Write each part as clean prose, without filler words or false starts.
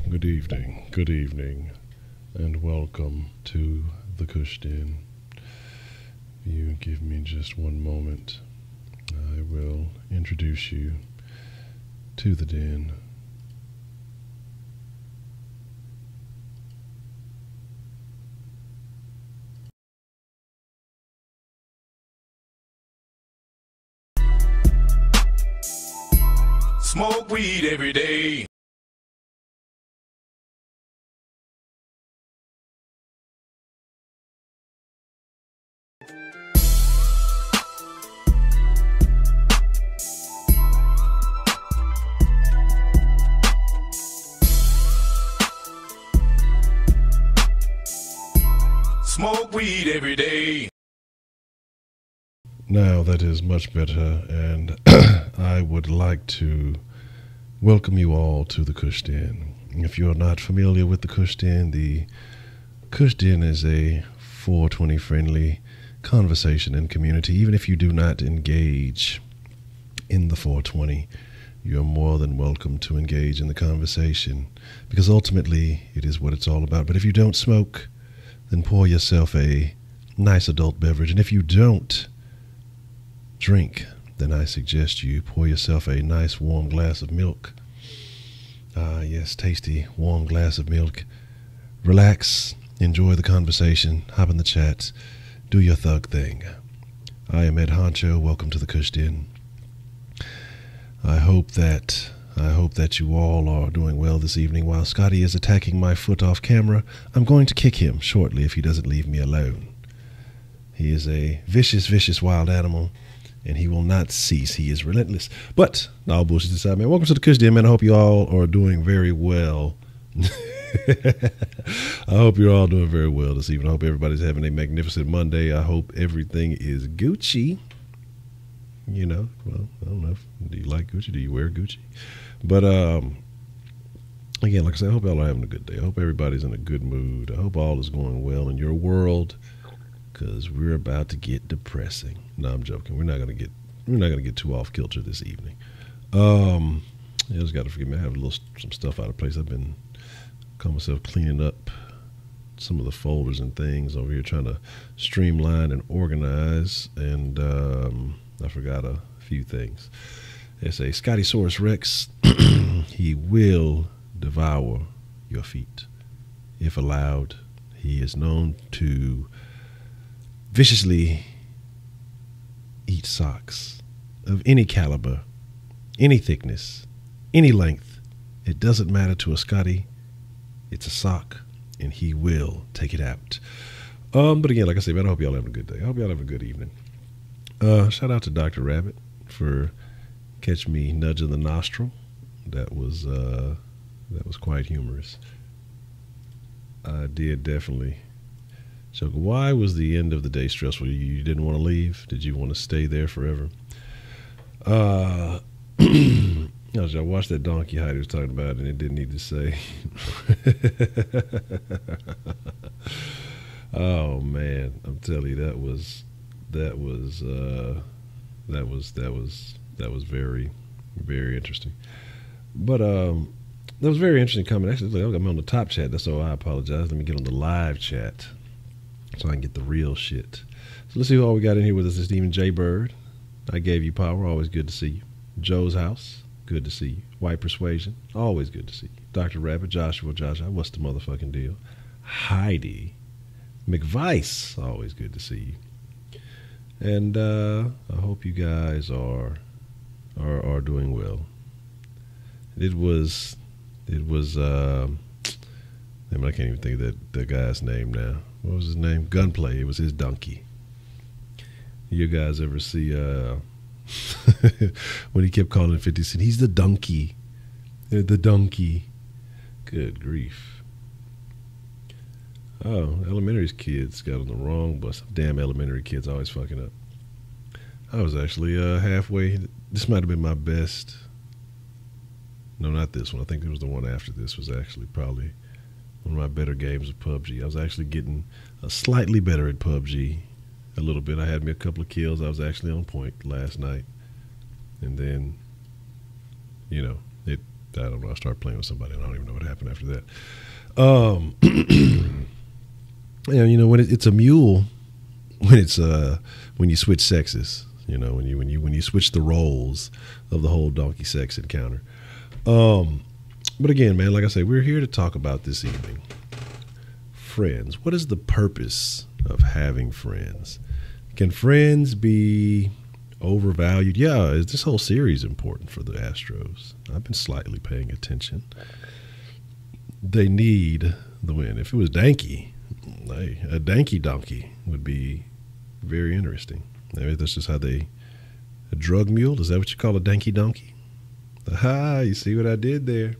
good evening, and welcome to the Kush Den. You give me just one moment. I will introduce you to the den. Smoke weed every day. Smoke weed every day. Now that is much better, and I would like to welcome you all to the Kush Den. If you're not familiar with the Kush Den is a 420 friendly conversation and community. Even if you do not engage in the 420, you're more than welcome to engage in the conversation, because ultimately it is what it's all about. But if you don't smoke, then pour yourself a nice adult beverage. And if you don't drink, then I suggest you pour yourself a nice warm glass of milk. Yes, tasty warm glass of milk. Relax, enjoy the conversation, hop in the chat, do your thug thing. I am Ed Honcho. Welcome to the Kush Den. I hope that you all are doing well this evening. While Scotty is attacking my foot off camera, I'm going to kick him shortly if he doesn't leave me alone. He is a vicious wild animal, and he will not cease. He is relentless. But all bullshit aside, man, welcome to the Kush Den, man. I hope you all are doing very well. I hope you're all doing very well this evening. I hope everybody's having a magnificent Monday. I hope everything is Gucci. You know, well, I don't know. Do you like Gucci? Do you wear Gucci? But again, like I said, I hope y'all are having a good day. I hope everybody's in a good mood. I hope all is going well in your world, because we're about to get depressing. No, I'm joking. We're not gonna get too off kilter this evening. You just got to forgive me. I have some stuff out of place. I've been caught myself cleaning up some of the folders and things over here, trying to streamline and organize, and I forgot a few things. It's a Scottysaurus Rex. He will devour your feet if allowed. He is known to viciously eat socks of any caliber, any thickness, any length. It doesn't matter to a Scotty. It's a sock, and he will take it out. But again, like I said, man, I hope y'all having a good day. I hope y'all have a good evening. Shout out to Dr. Rabbit for catching me nudging the nostril. That was quite humorous. I did definitely. So why was the end of the day stressful? You didn't want to leave? Did you want to stay there forever? I watched that donkey Heidi was talking about, and it didn't need to say. Oh man, I'm telling you, that was very, very interesting. But that was very interesting comment. Actually, I'm on the top chat. That's all. I apologize. Let me get on the live chat so I can get the real shit. So let's see who all we got in here with us this evening. Jay Bird, I gave you power. Always good to see you. Joe's House, good to see you. White Persuasion, always good to see you. Dr. Rabbit, Joshua, what's the motherfucking deal? Heidi, McVice, always good to see you. And I hope you guys are doing well. It was I can't even think of the guy's name now. What was his name? Gunplay. It was his donkey. You guys ever see when he kept calling 50 Cent, he's the donkey. The donkey. Good grief. Oh, elementary kids got on the wrong bus. Damn elementary kids always fucking up. I was actually halfway. This might have been my best. No, not this one. I think it was the one after this was actually probably one of my better games of PUBG. I was actually getting slightly better at PUBG a little bit. I had me a couple of kills. I was actually on point last night. And then, I don't know. I started playing with somebody, and I don't even know what happened after that. And when it's a mule, when you switch sexes, when you switch the roles of the whole donkey sex encounter. But again, man, like I say, we're here to talk about this evening. Friends. What is the purpose of having friends? Can friends be overvalued? Yeah, is this whole series important for the Astros? I've been slightly paying attention. They need the win. If it was Danky, a Danky donkey would be very interesting. Maybe that's just how a drug mule, is that what you call a Danky donkey? Aha, you see what I did there?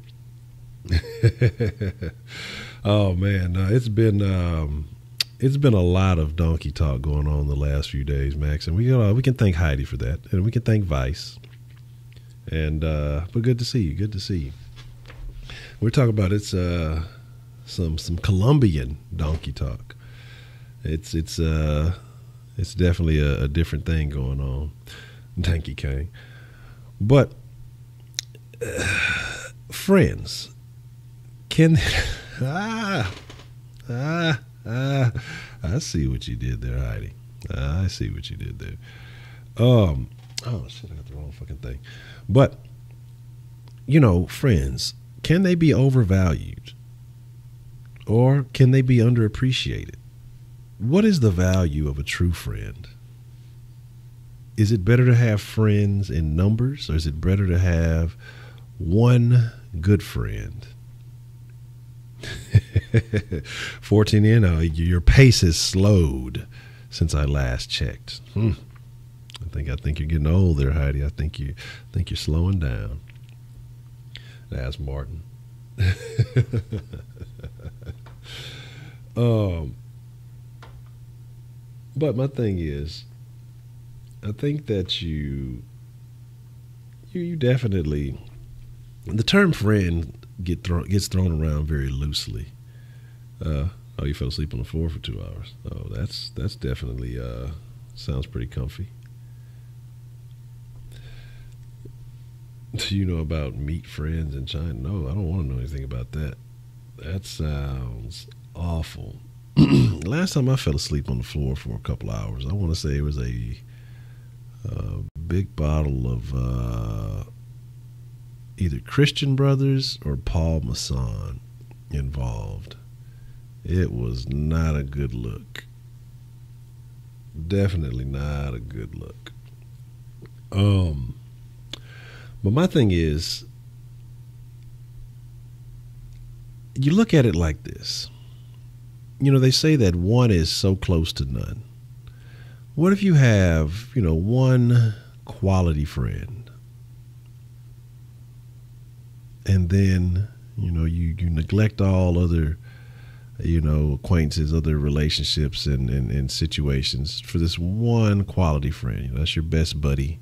Oh man, it's been a lot of donkey talk going on the last few days, Max, and we can thank Heidi for that, and we can thank Vice. And but good to see you. Good to see you. We're talking about some Colombian donkey talk. It's definitely a different thing going on, Donkey Kang. But friends, can I see what you did there, Heidi. I see what you did there. Oh shit, I got the wrong fucking thing. But friends, can they be overvalued, or can they be underappreciated? What is the value of a true friend? Is it better to have friends in numbers, or is it better to have one good friend? 14 in, your pace has slowed since I last checked. I think you're getting old there, Heidi. I think you're slowing down. That's Martin. But my thing is, I think that you definitely, the term friend gets thrown around very loosely. You fell asleep on the floor for 2 hours. Oh, that's definitely sounds pretty comfy. Do you know about meat friends in China? No, I don't want to know anything about that. That sounds awful. Last time I fell asleep on the floor for a couple hours, I want to say it was a big bottle of either Christian Brothers or Paul Masson involved. It was not a good look. Definitely not a good look. But my thing is, you look at it like this. They say that one is so close to none. What if you have, one quality friend, and then, you neglect all other, acquaintances, other relationships and situations for this one quality friend? That's your best buddy.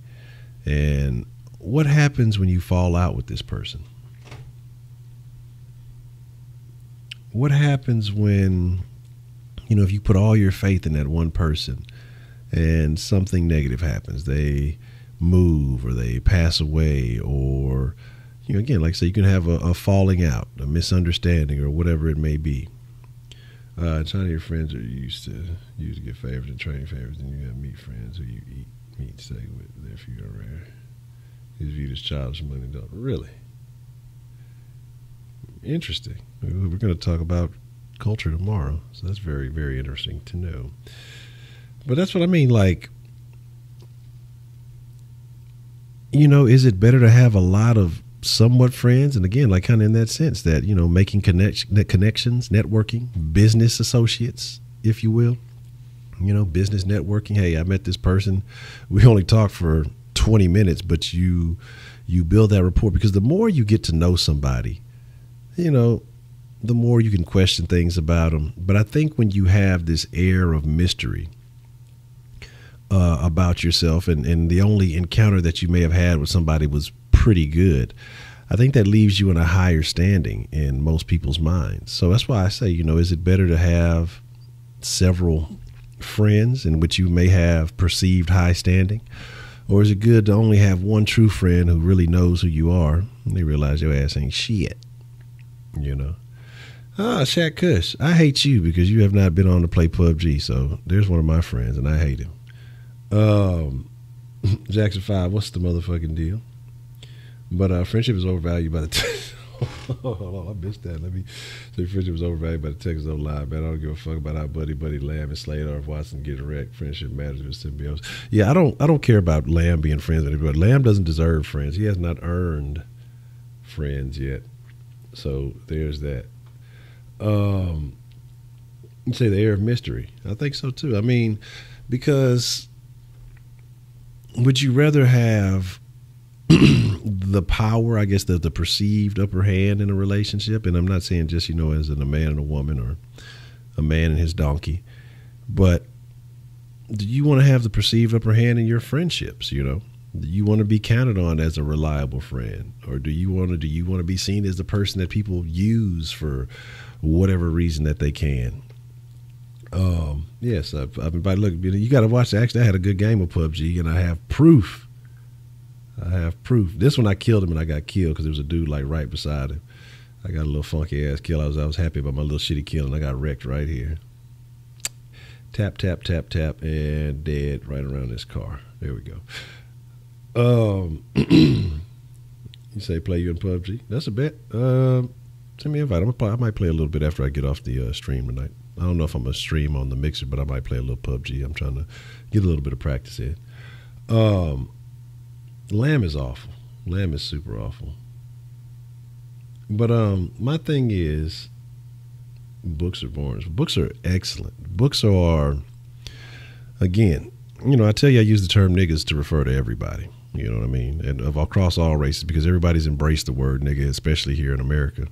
And what happens when you fall out with this person? What happens when, if you put all your faith in that one person and something negative happens? They move, or they pass away, or, again, like I say, you can have a falling out, a misunderstanding, or whatever it may be. China, your friends are used to get favors and training favors, and you have meat friends who you eat meat steak with. Their food are rare. Is viewed as childish money. Really interesting. We're going to talk about culture tomorrow, so that's very, very interesting to know. But that's what I mean. Like, is it better to have a lot of somewhat friends? And again, like kind of in that sense that, making connections, networking, business associates, if you will, business networking. Hey, I met this person. We only talked for 20 minutes, but you build that rapport, because the more you get to know somebody, the more you can question things about them. But I think when you have this air of mystery about yourself, and the only encounter that you may have had with somebody was pretty good, I think that leaves you in a higher standing in most people's minds. So that's why I say, is it better to have several friends in which you may have perceived high standing, Or is it good to only have one true friend who really knows who you are and they realize your ass ain't shit? You know? Shaq Kush, I hate you because you have not been on to play PUBG. So there's one of my friends and I hate him. Jackson 5, what's the motherfucking deal? But friendship is overvalued by the hold on, I missed that. Let me say friendship is overvalued by the Texas line, man. I don't give a fuck about how Buddy Lamb and Slade or if Watson get wrecked. Friendship matters with symbiosis. Yeah, I don't care about Lamb being friends with everybody. Lamb doesn't deserve friends. He has not earned friends yet. So there's that. You say the air of mystery. I think so too. I mean, because would you rather have the power, I guess, the perceived upper hand in a relationship? And I'm not saying just, as in a man and a woman or a man and his donkey, but do you want to have the perceived upper hand in your friendships? Do you want to be counted on as a reliable friend, or do you want to be seen as the person that people use for whatever reason that they can? Yes, I've been by. Look, you got to watch. Actually, I had a good game of PUBG, and I have proof. This one I killed him, and I got killed because there was a dude like right beside him. I got a little funky ass kill. I was happy about my little shitty kill, and I got wrecked right here. Tap, tap, tap, tap, and dead right around this car. There we go. You say play you in PUBG? That's a bet. Send me an invite. I might play a little bit after I get off the stream tonight. I don't know if I'm going to stream on the mixer, but I might play a little PUBG. I'm trying to get a little bit of practice in. Lamb is awful. Lamb is super awful. But my thing is, books are boring. Books are excellent. Books are, again, I tell you I use the term niggas to refer to everybody. You know what I mean? And across all races, because everybody's embraced the word nigga, especially here in America.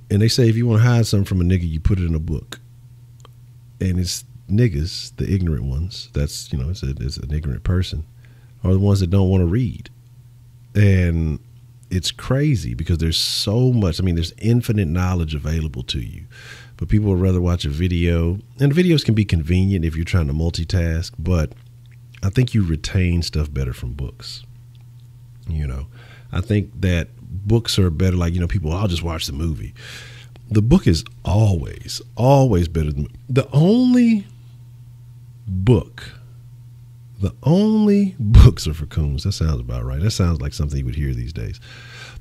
And they say if you want to hide something from a nigga, you put it in a book. And it's niggas, the ignorant ones, that's, it's an ignorant person, are the ones that don't want to read. And it's crazy because there's so much. There's infinite knowledge available to you. But people would rather watch a video. And videos can be convenient if you're trying to multitask. But I think you retain stuff better from books. I think that books are better. Like, people, I'll just watch the movie. The book is always better than the only books are for coons. That sounds about right. That sounds like something you would hear these days.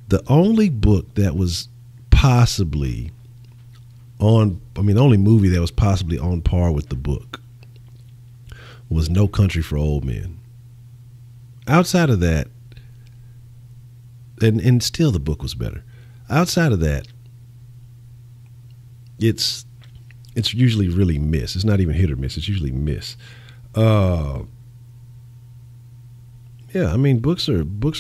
The only book that was possibly the only movie that was possibly on par with the book was No Country for Old Men. Outside of that, and still the book was better. Outside of that, it's usually really miss. It's not even hit or miss. It's usually miss. Books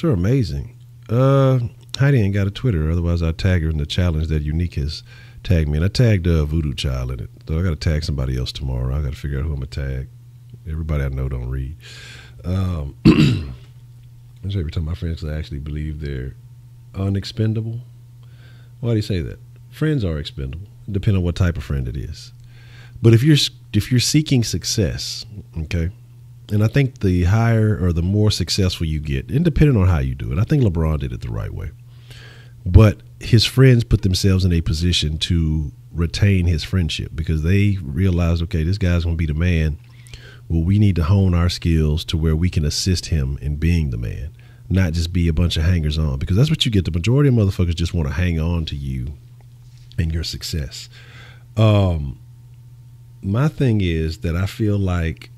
are amazing. Heidi ain't got a Twitter, otherwise I'd tag her in the challenge that Unique has tagged me. And I tagged Voodoo Child in it. So I got to tag somebody else tomorrow. I got to figure out who I'm going to tag. Everybody I know don't read. Every time my friends actually believe they're unexpendable. Why do you say that? Friends are expendable, depending on what type of friend it is. But if you're seeking success, okay, and I think the higher or the more successful you get, and depending on how you do it, I think LeBron did it the right way. But his friends put themselves in a position to retain his friendship because they realized, okay, this guy's going to be the man. Well, we need to hone our skills to where we can assist him in being the man, not just be a bunch of hangers on, because that's what you get. The majority of motherfuckers just want to hang on to you and your success. My thing is that I feel like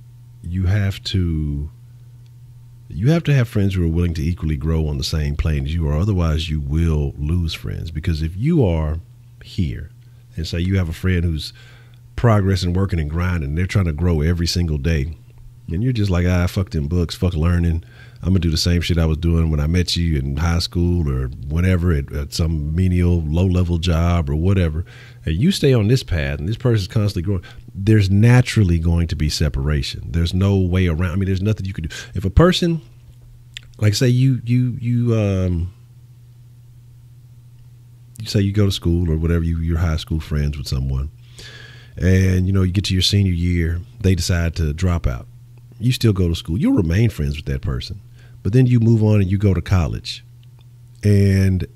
you have to have friends who are willing to equally grow on the same plane as you are. Otherwise, you will lose friends. Because if you are here and say you have a friend who's progressing, working, and grinding, and they're trying to grow every single day, and you're just like, fuck them books, fuck learning. I'm going to do the same shit I was doing when I met you in high school or whenever at some menial, low-level job or whatever. And you stay on this path and this person's constantly growing. There's naturally going to be separation. There's no way around. There's nothing you can do. If a person, like say you say you go to school or whatever, you're high school friends with someone, and you get to your senior year, they decide to drop out. You still go to school. You'll remain friends with that person. But then you move on and you go to college. And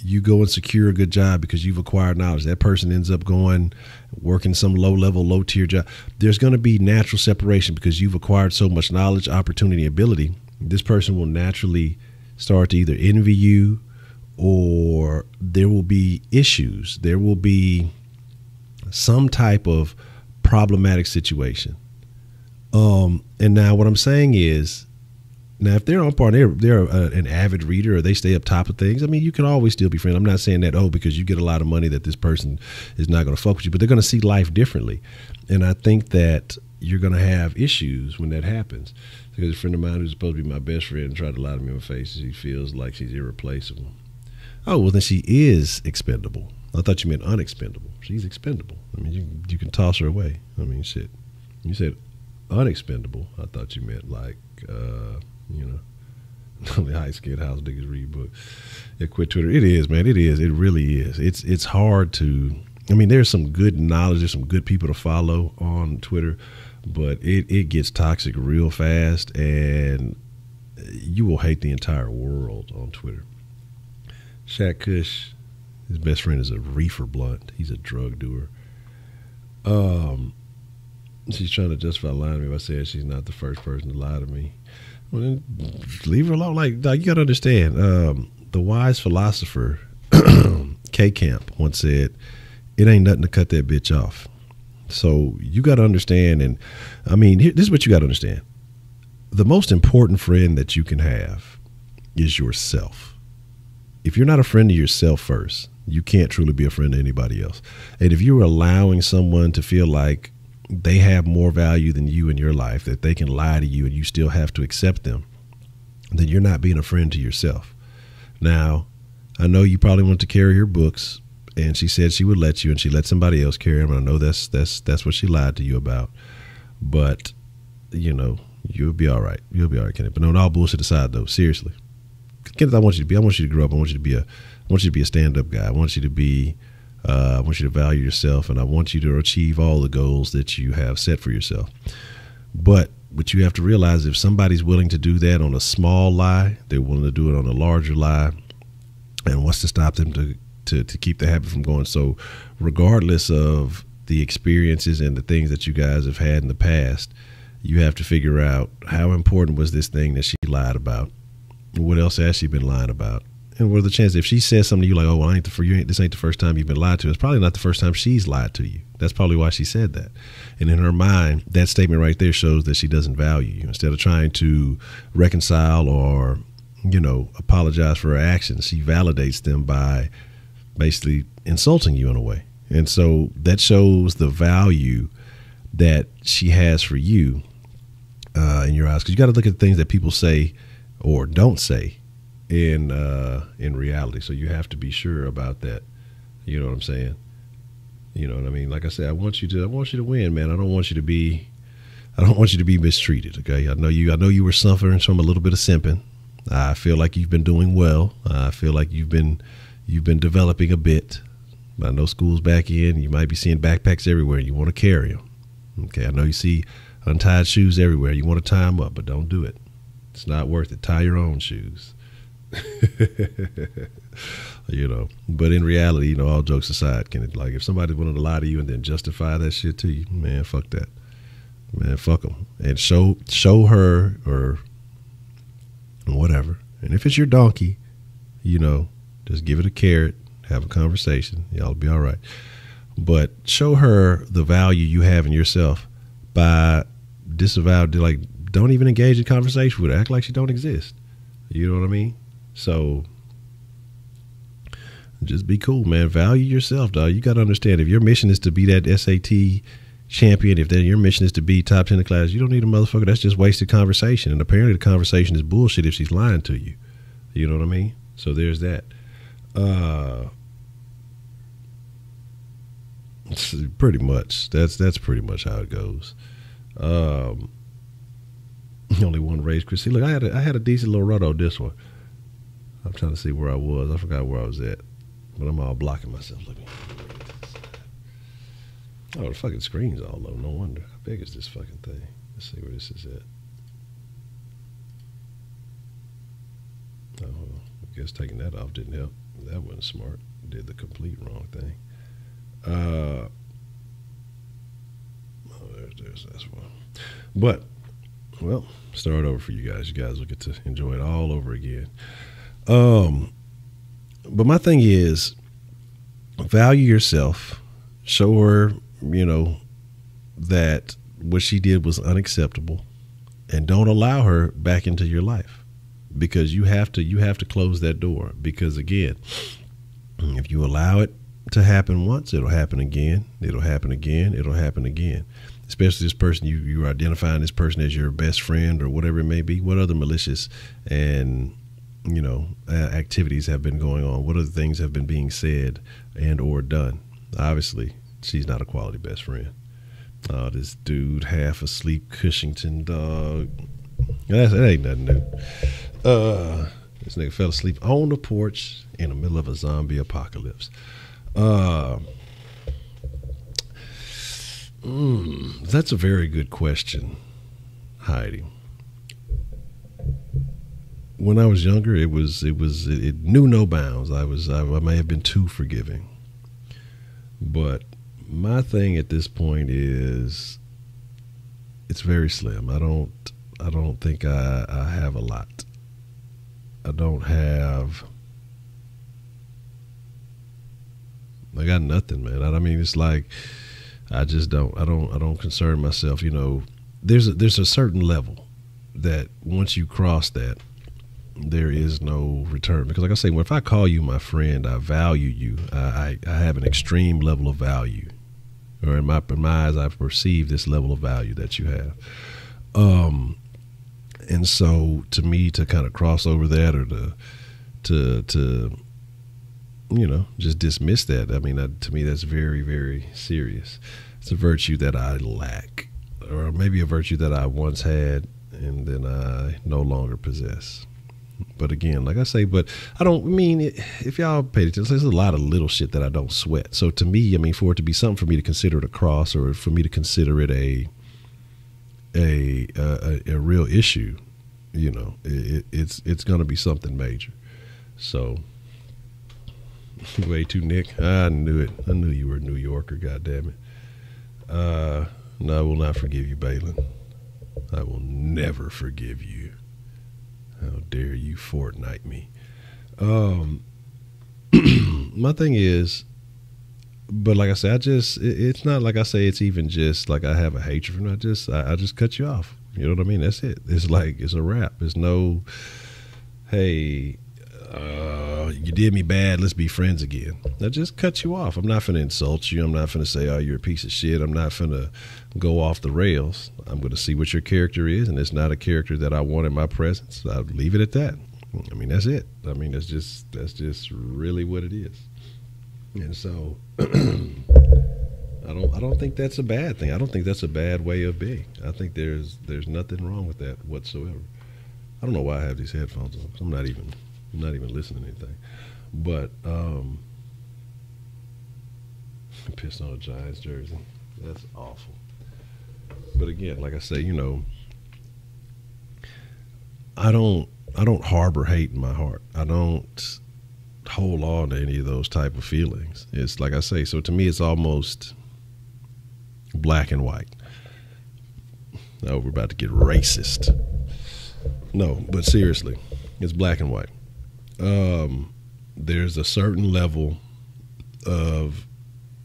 you go and secure a good job because you've acquired knowledge. That person ends up going, working some low-level, low-tier job. There's going to be natural separation because you've acquired so much knowledge, opportunity, ability. This person will naturally start to either envy you, or there will be issues. There will be some type of problematic situation. And now what I'm saying is, now, if they're on par, they're an avid reader, or they stay up top of things, I mean, you can always still be friends. I'm not saying that, because you get a lot of money that this person is not going to fuck with you, but they're going to see life differently. And I think that you're going to have issues when that happens. Because a friend of mine who's supposed to be my best friend tried to lie to me in my face. She feels like she's irreplaceable. Oh, well, then she is expendable. I thought you meant unexpendable. She's expendable. I mean, you can toss her away. I mean, shit. You said unexpendable. I thought you meant like, only high-skilled house niggas read books. Yeah, quit Twitter. It is, man. It is. It really is. It's hard to. I mean, there's some good knowledge. There's some good people to follow on Twitter, but it gets toxic real fast, and you will hate the entire world on Twitter. Shaq Kush, his best friend is a reefer blunt. He's a drug doer. She's trying to justify lying to me by saying she's not the first person to lie to me. Well, then leave her alone. Like you got to understand, the wise philosopher ckin once said, "It ain't nothing to cut that bitch off." So you got to understand, and I mean, this is what you got to understand. The most important friend that you can have is yourself. If you're not a friend to yourself first, you can't truly be a friend to anybody else. And if you're allowing someone to feel like they have more value than you in your life, that they can lie to you and you still have to accept them, then you're not being a friend to yourself. Now, I know you probably want to carry her books, and she said she would let you, and she let somebody else carry them. I know that's what she lied to you about, but you'll be all right. You'll be all right, Kenneth. But no, all bullshit aside, though, seriously, Kenneth, I want you to grow up. I want you to be a stand-up guy. I want you to value yourself, and I want you to achieve all the goals that you have set for yourself. But what you have to realize, if somebody's willing to do that on a small lie, they're willing to do it on a larger lie. And what's to stop them to keep the habit from going? So regardless of the experiences and the things that you guys have had in the past, you have to figure out, how important was this thing that she lied about? What else has she been lying about? And what are the chances if she says something to you like, "Oh, well, this ain't the first time you've been lied to"? It's probably not the first time she's lied to you. That's probably why she said that. And in her mind, that statement right there shows that she doesn't value you. Instead of trying to reconcile or, apologize for her actions, she validates them by basically insulting you in a way. And so that shows the value that she has for you in your eyes. Because you got to look at things that people say or don't say in reality. So you have to be sure about that. You know what I'm saying? You know what I mean? Like I said, I want you to win, man. I don't want you to be mistreated. Okay. I know you were suffering from a little bit of simping. I feel like you've been doing well. I feel like you've been developing a bit. I know school's back in. You might be seeing backpacks everywhere. You want to carry them. Okay. I know you see untied shoes everywhere. You want to tie them up, but don't do it. It's not worth it. Tie your own shoes. But in reality, all jokes aside, like if somebody's willing to lie to you and then justify that shit to you, man, fuck that, man, fuck them, and show her or whatever. And if it's your donkey, just give it a carrot, have a conversation, y'all be all right. But show her the value you have in yourself by don't even engage in conversation with her. Act like she don't exist. You know what I mean? So just be cool, man. Value yourself, dog. You got to understand, if your mission is to be that SAT champion, if your mission is to be top 10 in the class, you don't need a motherfucker. That's just wasted conversation. And apparently the conversation is bullshit if she's lying to you. You know what I mean? So there's that. Pretty much. That's pretty much how it goes. Only one race, Chris. See, look, I had a decent little run on this one. I'm trying to see where I was. I forgot where I was at, but I'm all blocking myself. Look. Oh, the fucking screen's all low. No wonder. How big is this fucking thing? Let's see where this is at. guess taking that off didn't help. That wasn't smart. Did the complete wrong thing. There's this one. But, well, start over for you guys. You guys will get to enjoy it all over again. But my thing is, value yourself. Show her, that what she did was unacceptable, and don't allow her back into your life, because you have to close that door. Because again, if you allow it to happen once, it'll happen again. It'll happen again. It'll happen again. Especially this person, you're identifying this person as your best friend or whatever it may be. What other malicious and activities have been going on? What other things have been being said and or done? Obviously, she's not a quality best friend. This dude half asleep, Cushington dog. That ain't nothing new. This nigga fell asleep on the porch in the middle of a zombie apocalypse. That's a very good question, Heidi. When I was younger, it knew no bounds. I may have been too forgiving, but my thing at this point is it's very slim. I don't think I have a lot. I got nothing, man. I mean, it's like I don't concern myself. There's a certain level that once you cross that, there is no return. Because like I say, if I call you my friend, I value you. I have an extreme level of value, or in my eyes, I perceive this level of value that you have. And so to me, to kind of cross over that, or to just dismiss that, I mean, to me, that's very, very serious. It's a virtue that I lack, or maybe a virtue that I once had and then I no longer possess. But again, like I say, I don't mean, if y'all paid attention, there's a lot of little shit that I don't sweat. So to me, I mean, for it to be something for me to consider it a cross, or for me to consider it a real issue, it's going to be something major. So, way too, Nick. I knew it. I knew you were a New Yorker. God damn it. No, I will not forgive you, Balin. I will never forgive you. How dare you Fortnite me? My thing is, but like I said, it's not like I say it's even just like I have a hatred for them. I just cut you off. You know what I mean? That's it. It's like, it's a wrap. There's no, hey, you did me bad, let's be friends again. I just cut you off. I'm not finna insult you. I'm not finna say, oh, you're a piece of shit. I'm not finna go off the rails. I'm gonna see what your character is, and it's not a character that I want in my presence. I'll leave it at that. I mean, that's it. I mean, that's just really what it is. And so I don't think that's a bad thing. I don't think that's a bad way of being. I think there's nothing wrong with that whatsoever. I don't know why I have these headphones on. I'm not even listening to anything. But pissed on a Giants jersey. That's awful. But again, like I say, I don't harbor hate in my heart. I don't hold on to any of those type of feelings. It's like I say, so to me it's almost black and white. Oh, we're about to get racist. No, but seriously, it's black and white. There's a certain level of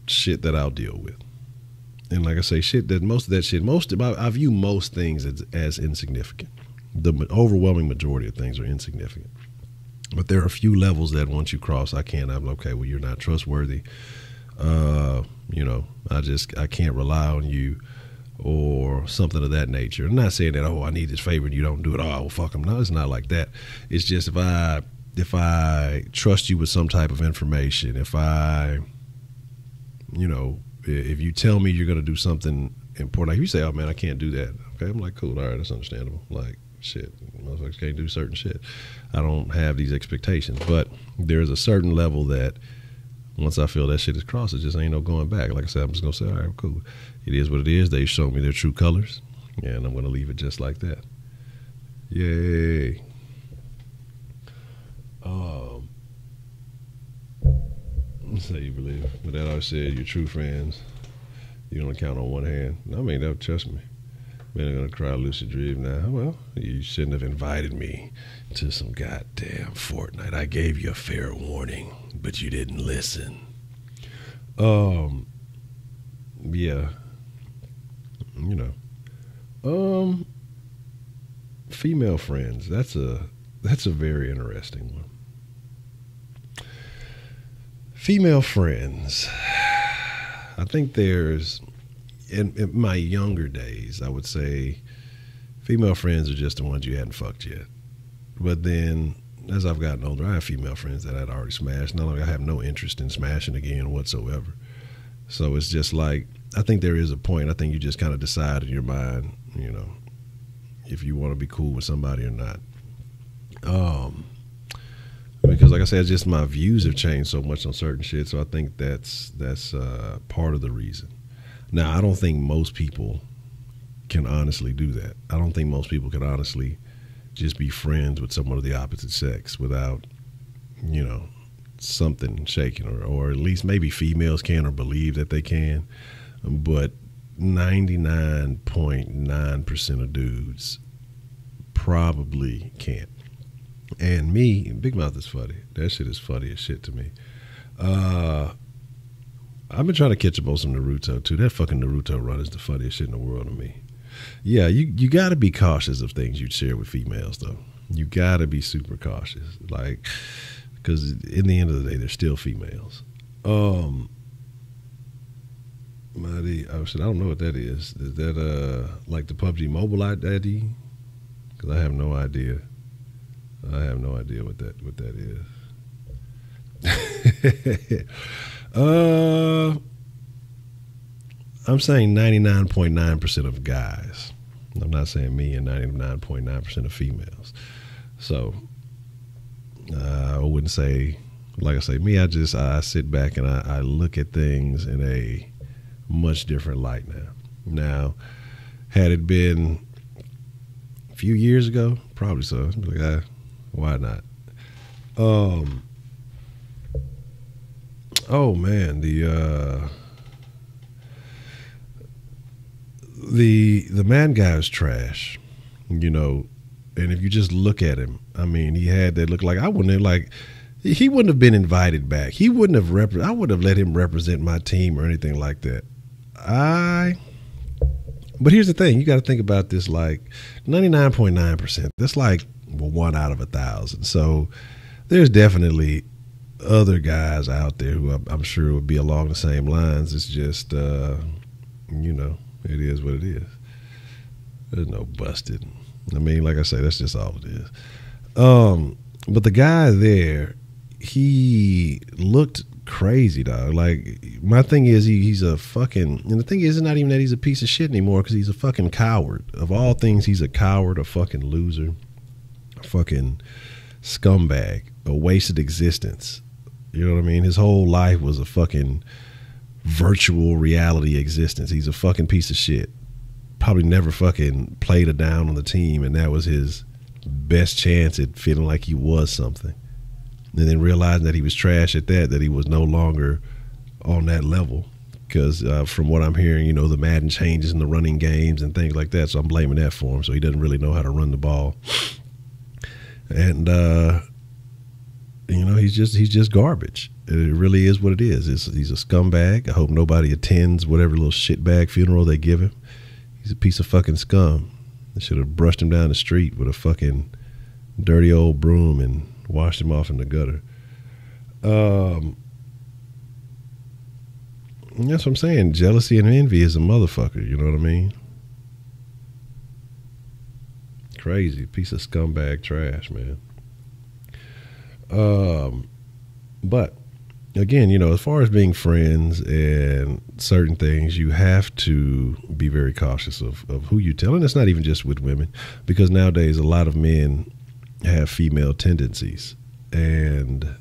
shit that I'll deal with. And like I say, I view most things as insignificant. The overwhelming majority of things are insignificant. But there are a few levels that once you cross, I'm okay, well, you're not trustworthy. I can't rely on you, or something of that nature. I'm not saying that, I need this favor and you don't do it. Oh, well, fuck them. No, it's not like that. It's just if I trust you with some type of information, if you tell me you're going to do something important, like you say, oh man, I can't do that. Okay, I'm like, cool, all right, that's understandable. Like, shit, motherfuckers can't do certain shit. I don't have these expectations, but there's a certain level that once I feel that shit is crossed, it just ain't no going back. Like I said, I'm just going to say, all right, cool. It is what it is. They show me their true colors, and I'm going to leave it just like that. Yay. Oh. So you believe. But that always said your true friends, you don't count on one hand. I mean, that trust me. Man, I'm gonna cry a lucid dream now. Well, you shouldn't have invited me to some goddamn Fortnite. I gave you a fair warning, but you didn't listen. Yeah. You know. Female friends. That's a very interesting one. Female friends. I think there's, in my younger days, I would say female friends are just the ones you hadn't fucked yet. But then, as I've gotten older, I have female friends that I'd already smashed. Not like I have no interest in smashing again whatsoever. So it's just like, I think there is a point. I think you just kind of decide in your mind, you know, if you want to be cool with somebody or not. Because like I said, just my views have changed so much on certain shit. So I think that's part of the reason. Now, I don't think most people can honestly do that. I don't think most people can honestly just be friends with someone of the opposite sex without, you know, something shaking, or at least maybe females can or believe that they can. But 99.9% of dudes probably can't. And me, Big Mouth is funny. That shit is funny as shit to me. I've been trying to catch up on some Naruto too. That fucking Naruto run is the funniest shit in the world to me. Yeah, you got to be cautious of things you share with females, though. You got to be super cautious, like, because in the end of the day, they're still females. I don't know what that is. Is that like the PUBG Mobile ID? Because I have no idea. I have no idea what that is. I'm saying 99.9% of guys. I'm not saying me, and 99.9% of females. So I wouldn't say, like I say, me. I sit back and I look at things in a much different light now. Now, had it been a few years ago, probably so. I'd be like, why not? Oh man, the man guy is trash, you know. And if you just look at him, I mean, he had that look like he wouldn't have been invited back. He wouldn't have I would have let him represent my team or anything like that. But here's the thing, you got to think about this, like 99.9%. That's like 1 out of 1,000. So there's definitely other guys out there who I'm sure would be along the same lines. It's just, you know, it is what it is. There's no busted. I mean, like I say, that's just all it is. But the guy there, he looked crazy, dog. Like, my thing is, he's a fucking, and the thing is, it's not even that he's a piece of shit anymore, because he's a fucking coward. Of all things, he's a coward, a fucking loser, a fucking scumbag, a wasted existence. You know what I mean? His whole life was a fucking virtual reality existence. He's a fucking piece of shit. Probably never fucking played a down on the team, and that was his best chance at feeling like he was something. And then realizing that he was trash at that he was no longer on that level. Because from what I'm hearing, you know, the Madden changes in the running games and things like that, so I'm blaming that for him. So he doesn't really know how to run the ball. And, you know, he's just garbage. It really is what it is. He's a scumbag. I hope nobody attends whatever little shitbag funeral they give him. He's a piece of fucking scum. They should have brushed him down the street with a fucking dirty old broom and washed him off in the gutter. That's what I'm saying. Jealousy and envy is a motherfucker. You know what I mean? Crazy piece of scumbag trash, man. But again, you know, as far as being friends and certain things, you have to be very cautious of who you tell. And it's not even just with women, because nowadays a lot of men have female tendencies, and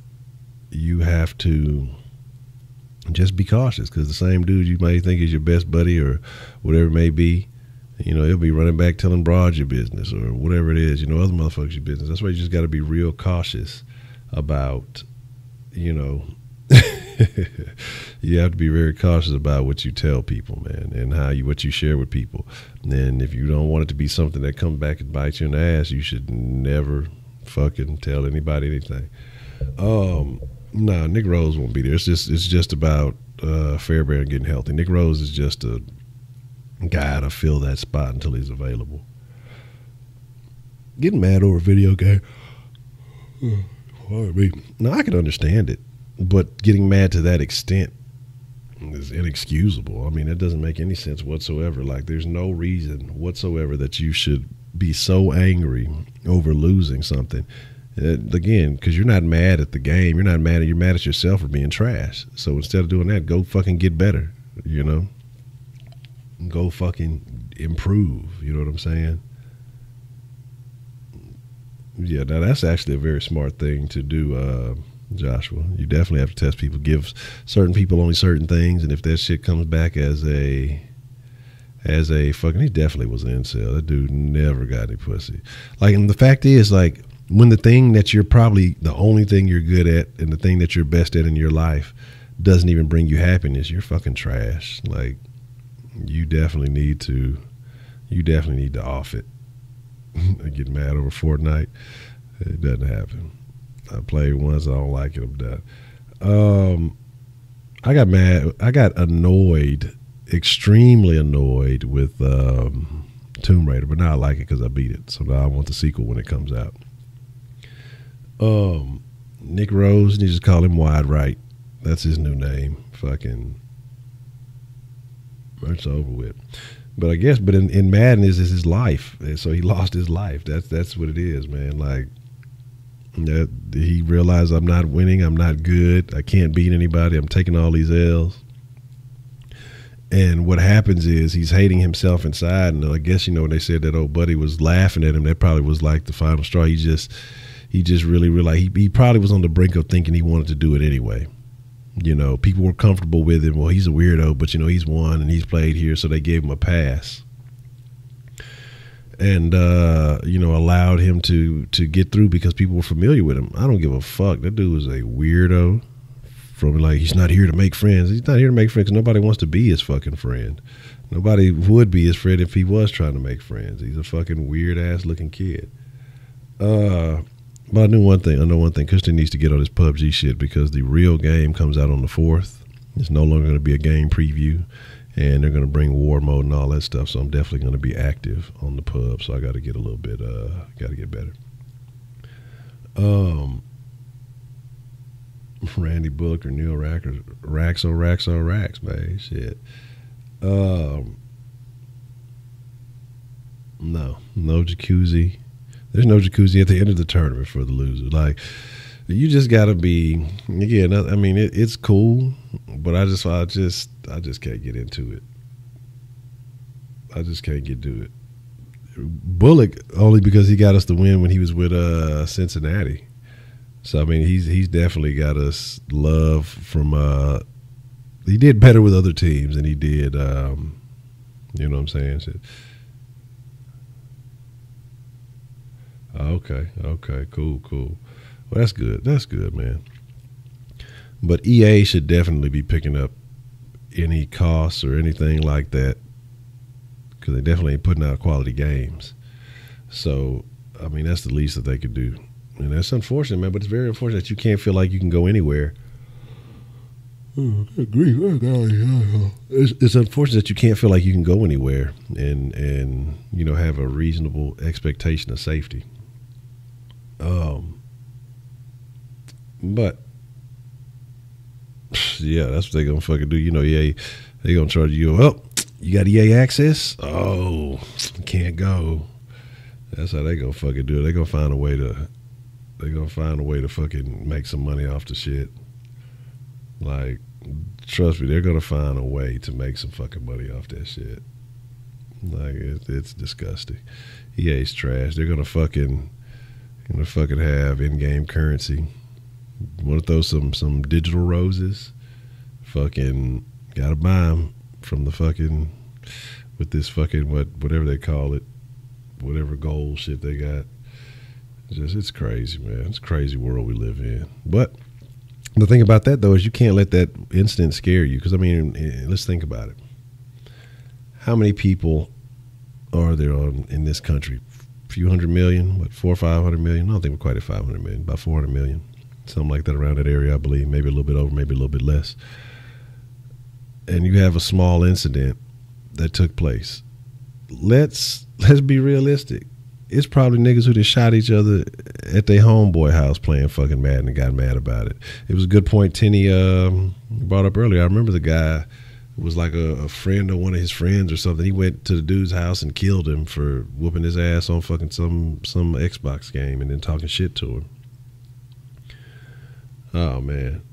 you have to just be cautious, because the same dude you might think is your best buddy or whatever it may be, you know, he'll be running back telling broads your business or whatever it is, you know, other motherfuckers your business. That's why you just got to be real cautious about, you know, You have to be very cautious about what you tell people, man, and what you share with people. And if you don't want it to be something that comes back and bites you in the ass, you should never fucking tell anybody anything. No, Nick Rose won't be there. It's just about Fairbairn getting healthy. Nick Rose is just a guy to fill that spot until he's available. Getting mad over a video game. No, I can understand it, but getting mad to that extent is inexcusable. I mean, it doesn't make any sense whatsoever. Like, there's no reason whatsoever that you should be so angry over losing something. Again, because you're not mad at the game. You're mad at yourself for being trash. So instead of doing that, go fucking get better, you know? Go fucking improve, you know what I'm saying? Yeah, now that's actually a very smart thing to do, Joshua. You definitely have to test people, give certain people only certain things, and if that shit comes back as a fucking, he definitely was an incel. That dude never got any pussy. Like, and the fact is, like, when the thing that you're probably the only thing you're good at and the thing that you're best at in your life doesn't even bring you happiness, you're fucking trash. Like, you definitely need to off it. I get mad over Fortnite. It doesn't happen. I played once. I don't like it. I'm done. I got mad. I got annoyed, extremely annoyed with Tomb Raider, but now I like it because I beat it. So now I want the sequel when it comes out. Nick Rose, you just call him Wide Right. That's his new name. Fucking, it's over with. But I guess, in Madden is his life, and so he lost his life. That's what it is, man. Like, that he realized, I'm not winning, I'm not good, I can't beat anybody, I'm taking all these L's. And what happens is he's hating himself inside. And I guess, you know, when they said that old buddy was laughing at him, that probably was like the final straw. He just really realized he probably was on the brink of thinking he wanted to do it anyway. You know, people were comfortable with him. Well, he's a weirdo, but, you know, he's won and he's played here, so they gave him a pass. And, you know, allowed him to get through because people were familiar with him. I don't give a fuck. That dude was a weirdo. From, like, he's not here to make friends. He's not here to make friends because nobody wants to be his fucking friend. Nobody would be his friend if he was trying to make friends. He's a fucking weird-ass looking kid. But I know one thing. Kush needs to get on this PUBG shit because the real game comes out on the 4th. It's no longer going to be a game preview, and they're going to bring war mode and all that stuff. So I'm definitely going to be active on the pub. So I got to get a little bit, got to get better. Randy Bullock or Neil Racks, man. Shit. No jacuzzi. There's no jacuzzi at the end of the tournament for the loser. Like, you just gotta be. Again, I mean, it's cool, but I just can't get into it. I just can't get to it. Bullock only because he got us the win when he was with Cincinnati. So I mean, he's definitely got us love from. He did better with other teams than he did. You know what I'm saying? Shit. Okay, cool. Well, that's good, man. But EA should definitely be picking up any costs or anything like that because they definitely ain't putting out quality games. So, I mean, that's the least that they could do. And that's unfortunate, man, but it's very unfortunate that you can't feel like you can go anywhere. It's unfortunate that you can't feel like you can go anywhere and you know, have a reasonable expectation of safety. But yeah, that's what they're gonna fucking do. You know, EA, they gonna charge you. Oh, you got EA access? Oh, can't go. That's how they gonna fucking do it. They're gonna find a way to fucking make some money off the shit. Like, trust me, they're gonna find a way to make some fucking money off that shit. Like, it's disgusting. EA's trash. They're gonna fucking have in-game currency. Want to throw some digital roses? Fucking gotta buy them from the fucking with this fucking whatever they call it, whatever gold shit they got. It's crazy, man. It's a crazy world we live in. But The thing about that, though, is you can't let that incident scare you. Because, I mean, let's think about it. How many people are there in this country? A few hundred million? What, 400 or 500 million? I don't think we're quite at 500 million. About 400 million. Something like that around that area, I believe. Maybe a little bit over, maybe a little bit less. And you have a small incident that took place. Let's be realistic. It's probably niggas who just shot each other at their homeboy house playing fucking Madden and got mad about it. It was a good point Tenny brought up earlier. I remember the guy was like a friend of one of his friends or something. He went to the dude's house and killed him for whooping his ass on fucking some Xbox game and then talking shit to him. Oh man,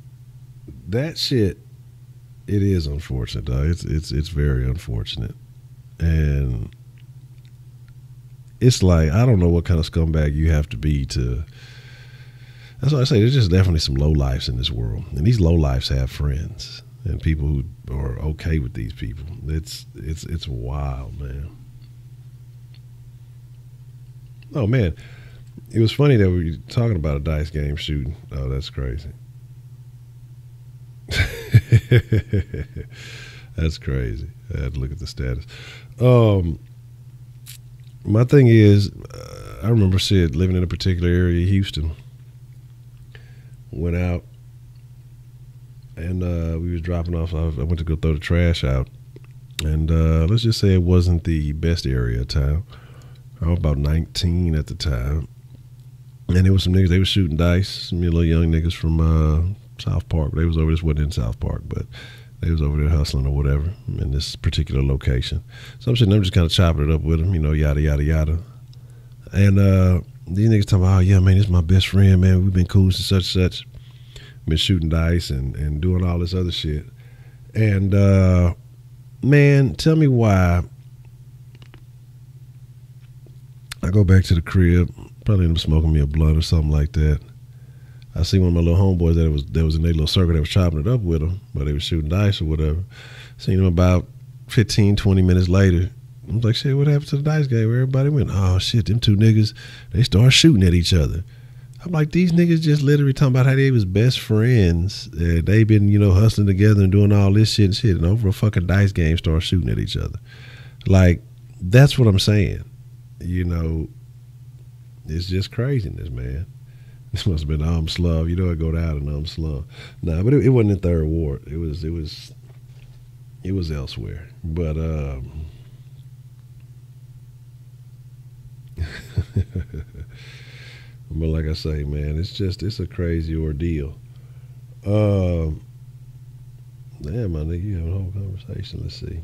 that shit. It is unfortunate, dog. It's very unfortunate, and it's like, I don't know what kind of scumbag you have to be to. That's why I say there's just definitely some low lifes in this world, and these low lifes have friends and people who are okay with these people. It's wild, man. Oh man, it was funny that we were talking about a dice game shooting. Oh, that's crazy. That's crazy. I had to look at the status. My thing is, I remember living in a particular area, Houston. Went out and we was dropping off. I went to go throw the trash out, and let's just say it wasn't the best area of town. I was about 19 at the time, and there was some niggas. They was shooting dice. Some little young niggas from South Park. They was over. This wasn't in South Park, but they was over there hustling or whatever in this particular location. So I'm just kind of chopping it up with them, yada yada yada. And these niggas talking about, oh yeah, man, this is my best friend, man. We've been cool since such. Been shooting dice and doing all this other shit. And man, tell me why. I go back to the crib, probably end up smoking me a blunt or something like that. I see one of my little homeboys that was in their little circle that was chopping it up with them, but they was shooting dice or whatever. Seen them about 15, 20 minutes later. I was like, shit, what happened to the dice game? Everybody went, oh shit, them two niggas, they started shooting at each other. I'm like, these niggas just literally talking about how they was best friends. They been, hustling together and doing all this shit, and over a fucking dice game start shooting at each other. Like, that's what I'm saying. It's just craziness, man. This must have been Slum. It go down in Slum. Nah, but it wasn't in Third Ward. It was elsewhere. But but like I say, man, it's a crazy ordeal. Damn, my nigga, you having a whole conversation. Let's see.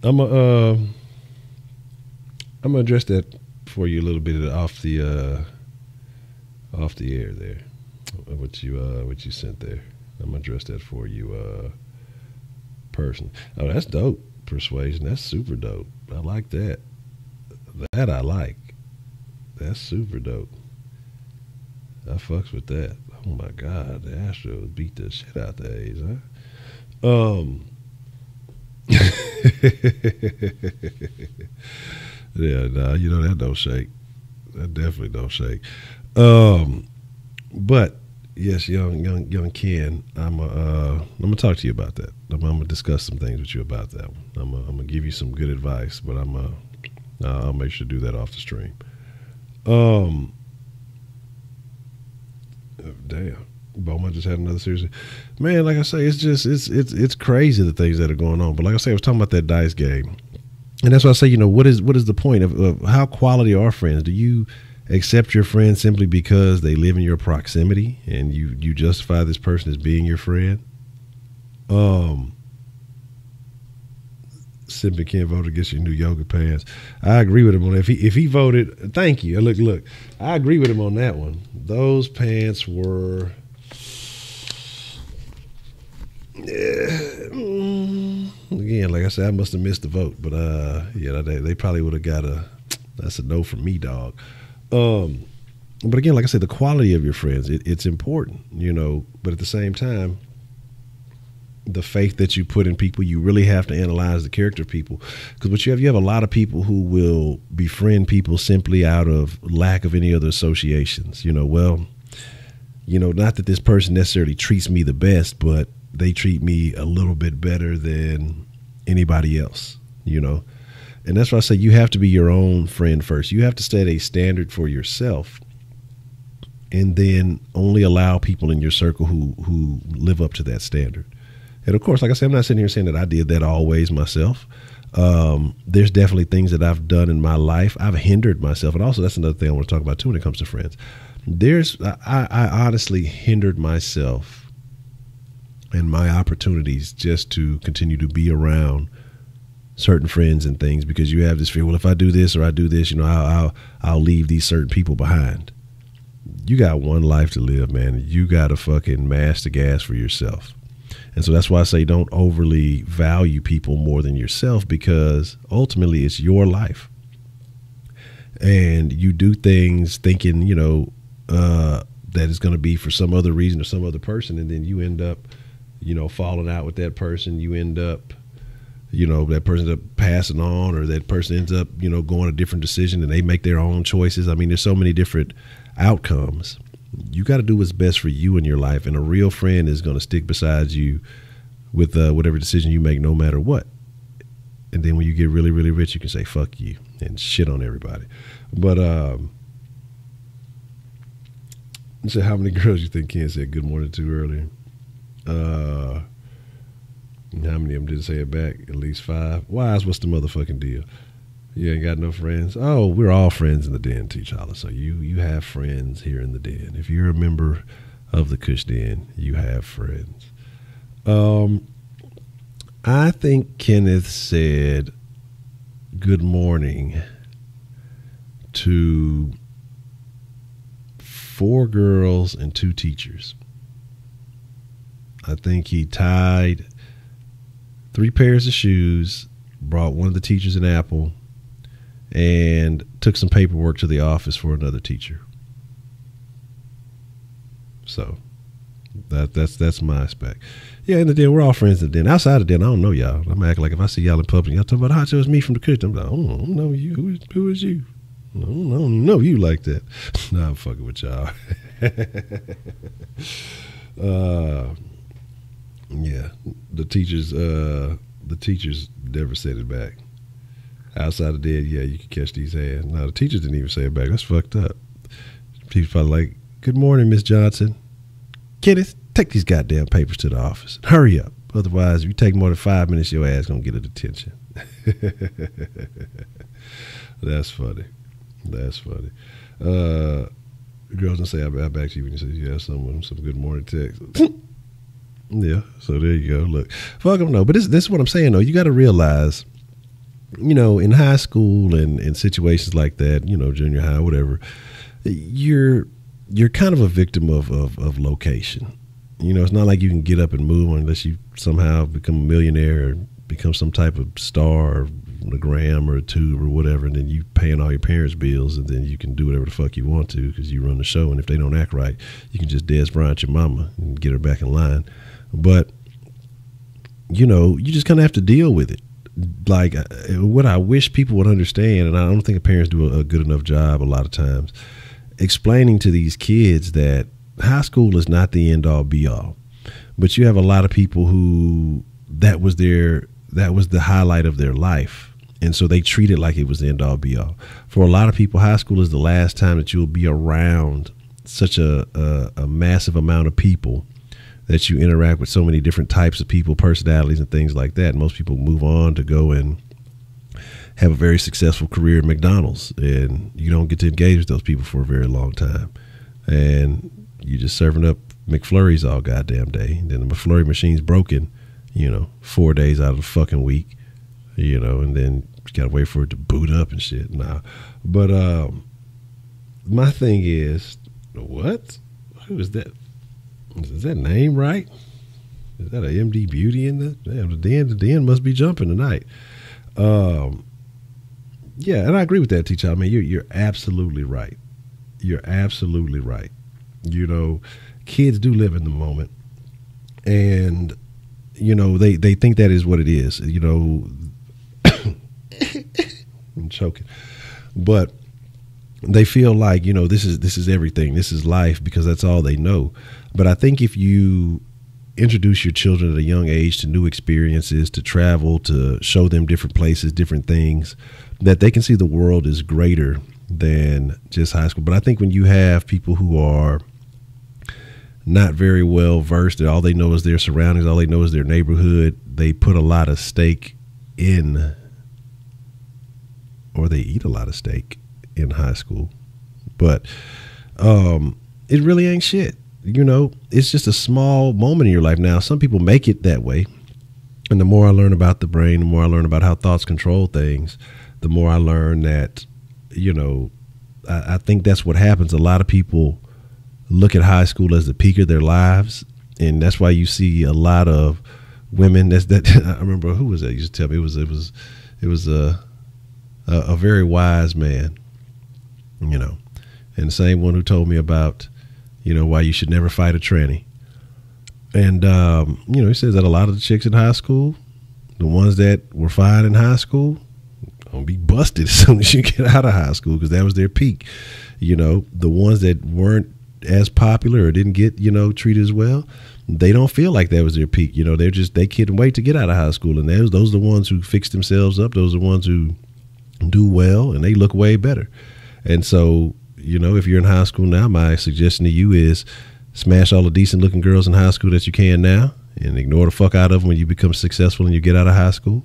I'm gonna address that for you a little bit off the air there. What you sent there. I'm gonna address that for you person. Oh, that's dope. Persuasion. That's super dope. I like that. That I like. That's super dope. I fucks with that. Oh my God, the Astros beat the shit out the A's, huh? Yeah, nah, that don't shake. That definitely don't shake. But yes, young Ken, I'm gonna talk to you about that. I'm gonna discuss some things with you about that one. I'm gonna give you some good advice, but I'll make sure to do that off the stream. Damn. Beaumont just had another series. Man, like I say, it's crazy the things that are going on. But like I say, I was talking about that dice game, and that's why I say, what is the point of how quality are friends? Do you accept your friends simply because they live in your proximity and you justify this person as being your friend? Simply can't vote against your new yoga pants. I agree with him on that. If he voted, thank you. Look, I agree with him on that one. Those pants were, again, like I said, I must have missed the vote, but yeah, they probably would have got that's a no from me, dog. But again, like I said, the quality of your friends, it's important, you know, but at the same time, the faith that you put in people, you really have to analyze the character of people. Because what you have a lot of people who will befriend people simply out of lack of any other associations. You know, well, you know, not that this person necessarily treats me the best, but they treat me a little bit better than anybody else, you know. And that's why I say you have to be your own friend first. You have to set a standard for yourself, and then only allow people in your circle who live up to that standard. And of course, like I said, I'm not sitting here saying that I did that always myself. There's definitely things that I've done in my life. I've hindered myself. And also, that's another thing I want to talk about too when it comes to friends. I honestly hindered myself and my opportunities just to continue to be around certain friends and things, because you have this fear, well, if I do this or I do this, you know, I'll leave these certain people behind. You got one life to live, man. You got to fucking mash the gas for yourself. And so that's why I say don't overly value people more than yourself, because ultimately it's your life. And you do things thinking, you know, that it's going to be for some other reason or some other person. And then you end up, you know, falling out with that person. You end up, you know, that person ends up passing on, or that person ends up, you know, going a different decision and they make their own choices. I mean, there's so many different outcomes. You got to do what's best for you in your life, and a real friend is going to stick beside you with whatever decision you make, no matter what. And then when you get really, really rich, you can say fuck you and shit on everybody. But so how many girls you think Ken said good morning to earlier? How many of them didn't say it back? At least 5. Wise, what's the motherfucking deal? You ain't got no friends? Oh, we're all friends in the den, T'Challa. So you have friends here in the den. If you're a member of the Kush Den, you have friends. I think Kenneth said good morning to 4 girls and 2 teachers. I think he tied 3 pairs of shoes, brought one of the teachers an apple, and took some paperwork to the office for another teacher. So that's my aspect. Yeah, in the den, we're all friends in the den. Outside the den, I don't know y'all. I'm acting like if I see y'all in public, y'all talking about Honcho, it's me from the Kush. I'm like, I don't know you. Who is you? I don't know you like that. Nah, I'm fucking with y'all. Yeah, the teachers never said it back. Outside the den, yeah, you can catch these hands. No, the teachers didn't even say it back. That's fucked up. Teachers probably like, good morning, Miss Johnson. Kenneth, take these goddamn papers to the office. Hurry up. Otherwise, if you take more than 5 minutes, your ass gonna get a detention. That's funny. That's funny. Girls don't say I back to you when you say you have some good morning text. Yeah, so there you go. Look, fuck them, no. But this is what I'm saying, though. You got to realize, you know, in high school and in situations like that, you know, junior high, whatever, you're kind of a victim of location. You know, it's not like you can get up and move unless you somehow become a millionaire or become some type of star or a gram or a tube or whatever, and then you paying all your parents' bills, and then you can do whatever the fuck you want to because you run the show. And if they don't act right, you can just Dez Bryant your mama and get her back in line. But, you know, you just kind of have to deal with it. Like, what I wish people would understand, and I don't think parents do a good enough job a lot of times, explaining to these kids that high school is not the end all be all. But you have a lot of people who that was the highlight of their life. And so they treat it like it was the end all be all. For a lot of people, high school is the last time that you'll be around such a massive amount of people, that you interact with so many different types of people, personalities, and things like that. And most people move on to go and have a very successful career at McDonald's, and you don't get to engage with those people for a very long time. And you're just serving up McFlurries all goddamn day. And then the McFlurry machine's broken, 4 days out of the fucking week, and then you gotta wait for it to boot up and shit. Nah, but my thing is, what? Who is that? Is that name right? Is that a MD Beauty in there? Damn, the Den must be jumping tonight. Yeah, and I agree with that, teacher. I mean, you're absolutely right. You're absolutely right. Kids do live in the moment, and they think that is what it is. I'm choking, but they feel like this is everything. This is life because that's all they know. But I think if you introduce your children at a young age to new experiences, to travel, to show them different places, different things, that they can see the world is greater than just high school. But I think when you have people who are not very well versed, all they know is their surroundings, all they know is their neighborhood, they put a lot of stake in, or they eat a lot of steak in high school. But it really ain't shit. It's just a small moment in your life. Now, some people make it that way. And the more I learn about the brain, the more I learn about how thoughts control things, the more I learn that, I think that's what happens. A lot of people look at high school as the peak of their lives. And that's why you see a lot of women. I remember, who was that? You used to tell me it was a very wise man, and the same one who told me about, why you should never fight a tranny. And, he says that a lot of the chicks in high school, the ones that were fine in high school, gonna be busted as soon as you get out of high school, because that was their peak. The ones that weren't as popular or didn't get, treated as well, they don't feel like that was their peak. They couldn't wait to get out of high school. And those are the ones who fix themselves up. Those are the ones who do well, and they look way better. And so, if you're in high school now, my suggestion to you is smash all the decent looking girls in high school that you can now, and ignore the fuck out of them when you become successful and you get out of high school.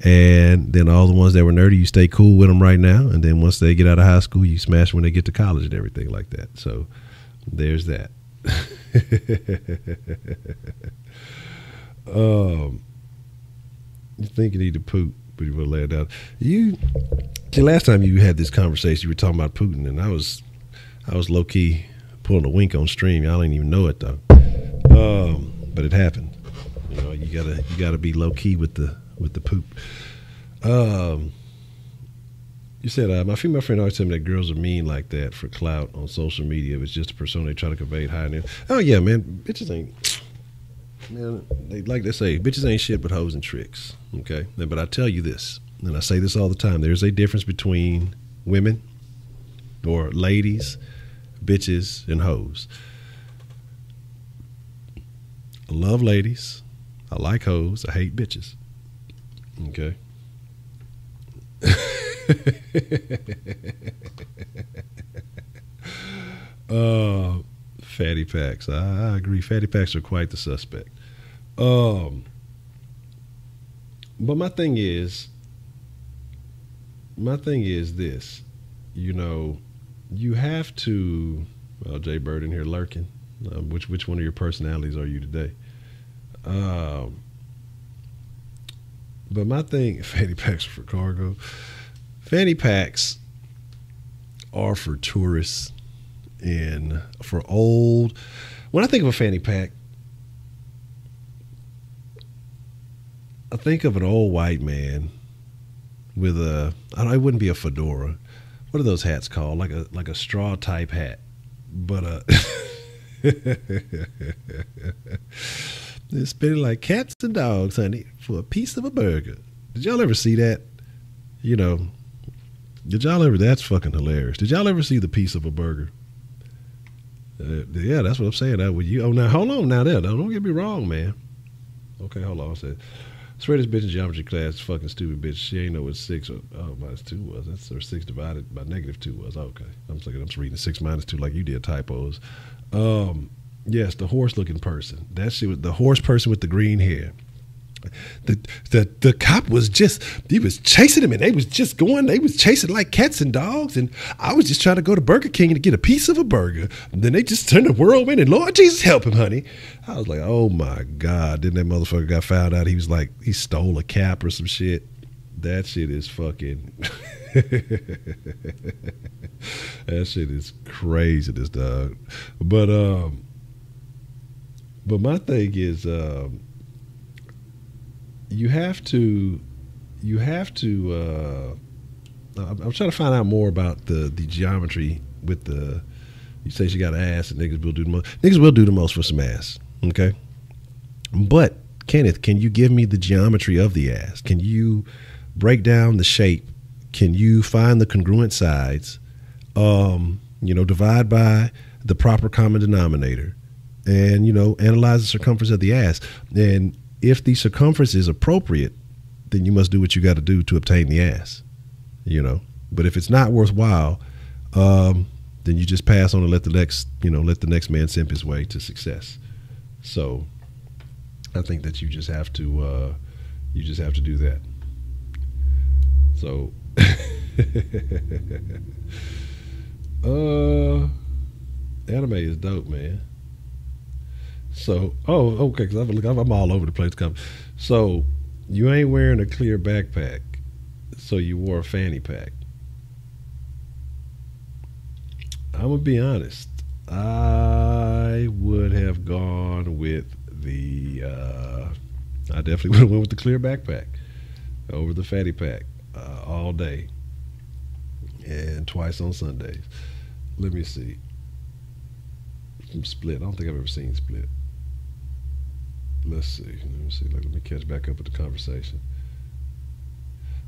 And then all the ones that were nerdy, you stay cool with them right now. And then once they get out of high school, you smash when they get to college and everything like that. So there's that. You think you need to poop, but you will lay it down. Last time you had this conversation, you were talking about Putin, and I was low key pulling a wink on stream. Y'all didn't even know it though, but it happened. You gotta be low key with the poop. You said my female friend always told me that girls are mean like that for clout on social media. It was just a persona they try to convey high news. Oh yeah, man, bitches ain't. Man, like they say, bitches ain't shit but hoes and tricks. Okay, but I tell you this, and I say this all the time. There's a difference between women, or ladies, bitches, and hoes. I love ladies. I like hoes. I hate bitches. Okay. Fatty packs. I agree. Fatty packs are quite the suspect. But my thing is this. You have to. Well, Jay Bird in here lurking. Which one of your personalities are you today? But my thing, fanny packs are for cargo. Fanny packs are for tourists and for old. When I think of a fanny pack, I think of an old white man with it wouldn't be a fedora. What are those hats called? Like a straw type hat. But they're spinning like cats and dogs, honey, for a piece of a burger. Did y'all ever see that? Did y'all ever? That's fucking hilarious. Did y'all ever see the piece of a burger? Yeah, that's what I'm saying. That with you. Oh, now hold on. Now there. Don't get me wrong, man. Okay, hold on. I said, sweetest bitch in geometry class, fucking stupid bitch. She ain't know what 6 or minus 2 was. That's or 6 divided by -2 was. Okay, I'm just reading 6 minus 2 like you did typos. Yes, the horse looking person. That shit was the horse person with the green hair. The cop was chasing him, and they was chasing like cats and dogs, and I was just trying to go to Burger King to get a piece of a burger. And then they just turned the whirlwind, and Lord Jesus help him, honey. I was like, oh my God. Then that motherfucker got found out. He was like, he stole a cap or some shit. That shit is fucking that shit is craziness, dog. But my thing is, you have to. I'm trying to find out more about the geometry with the. You say she got an ass, and niggas will do the most. Niggas will do the most for some ass. Okay, but Kenneth, can you give me the geometry of the ass? Can you break down the shape? Can you find the congruent sides? Divide by the proper common denominator, and analyze the circumference of the ass. And if the circumference is appropriate, then you must do what you got to do to obtain the ass. But if it's not worthwhile, then you just pass on and let the next man simp his way to success. So I think that you just have to do that. So anime is dope, man. So okay, because I'm all over the place. So you ain't wearing a clear backpack, so you wore a fanny pack. I'm gonna be honest. I would have gone with the. I definitely would have went with the clear backpack over the fanny pack all day and twice on Sundays. Let me see. From Split. I don't think I've ever seen Split. Let's see. Let me catch back up with the conversation.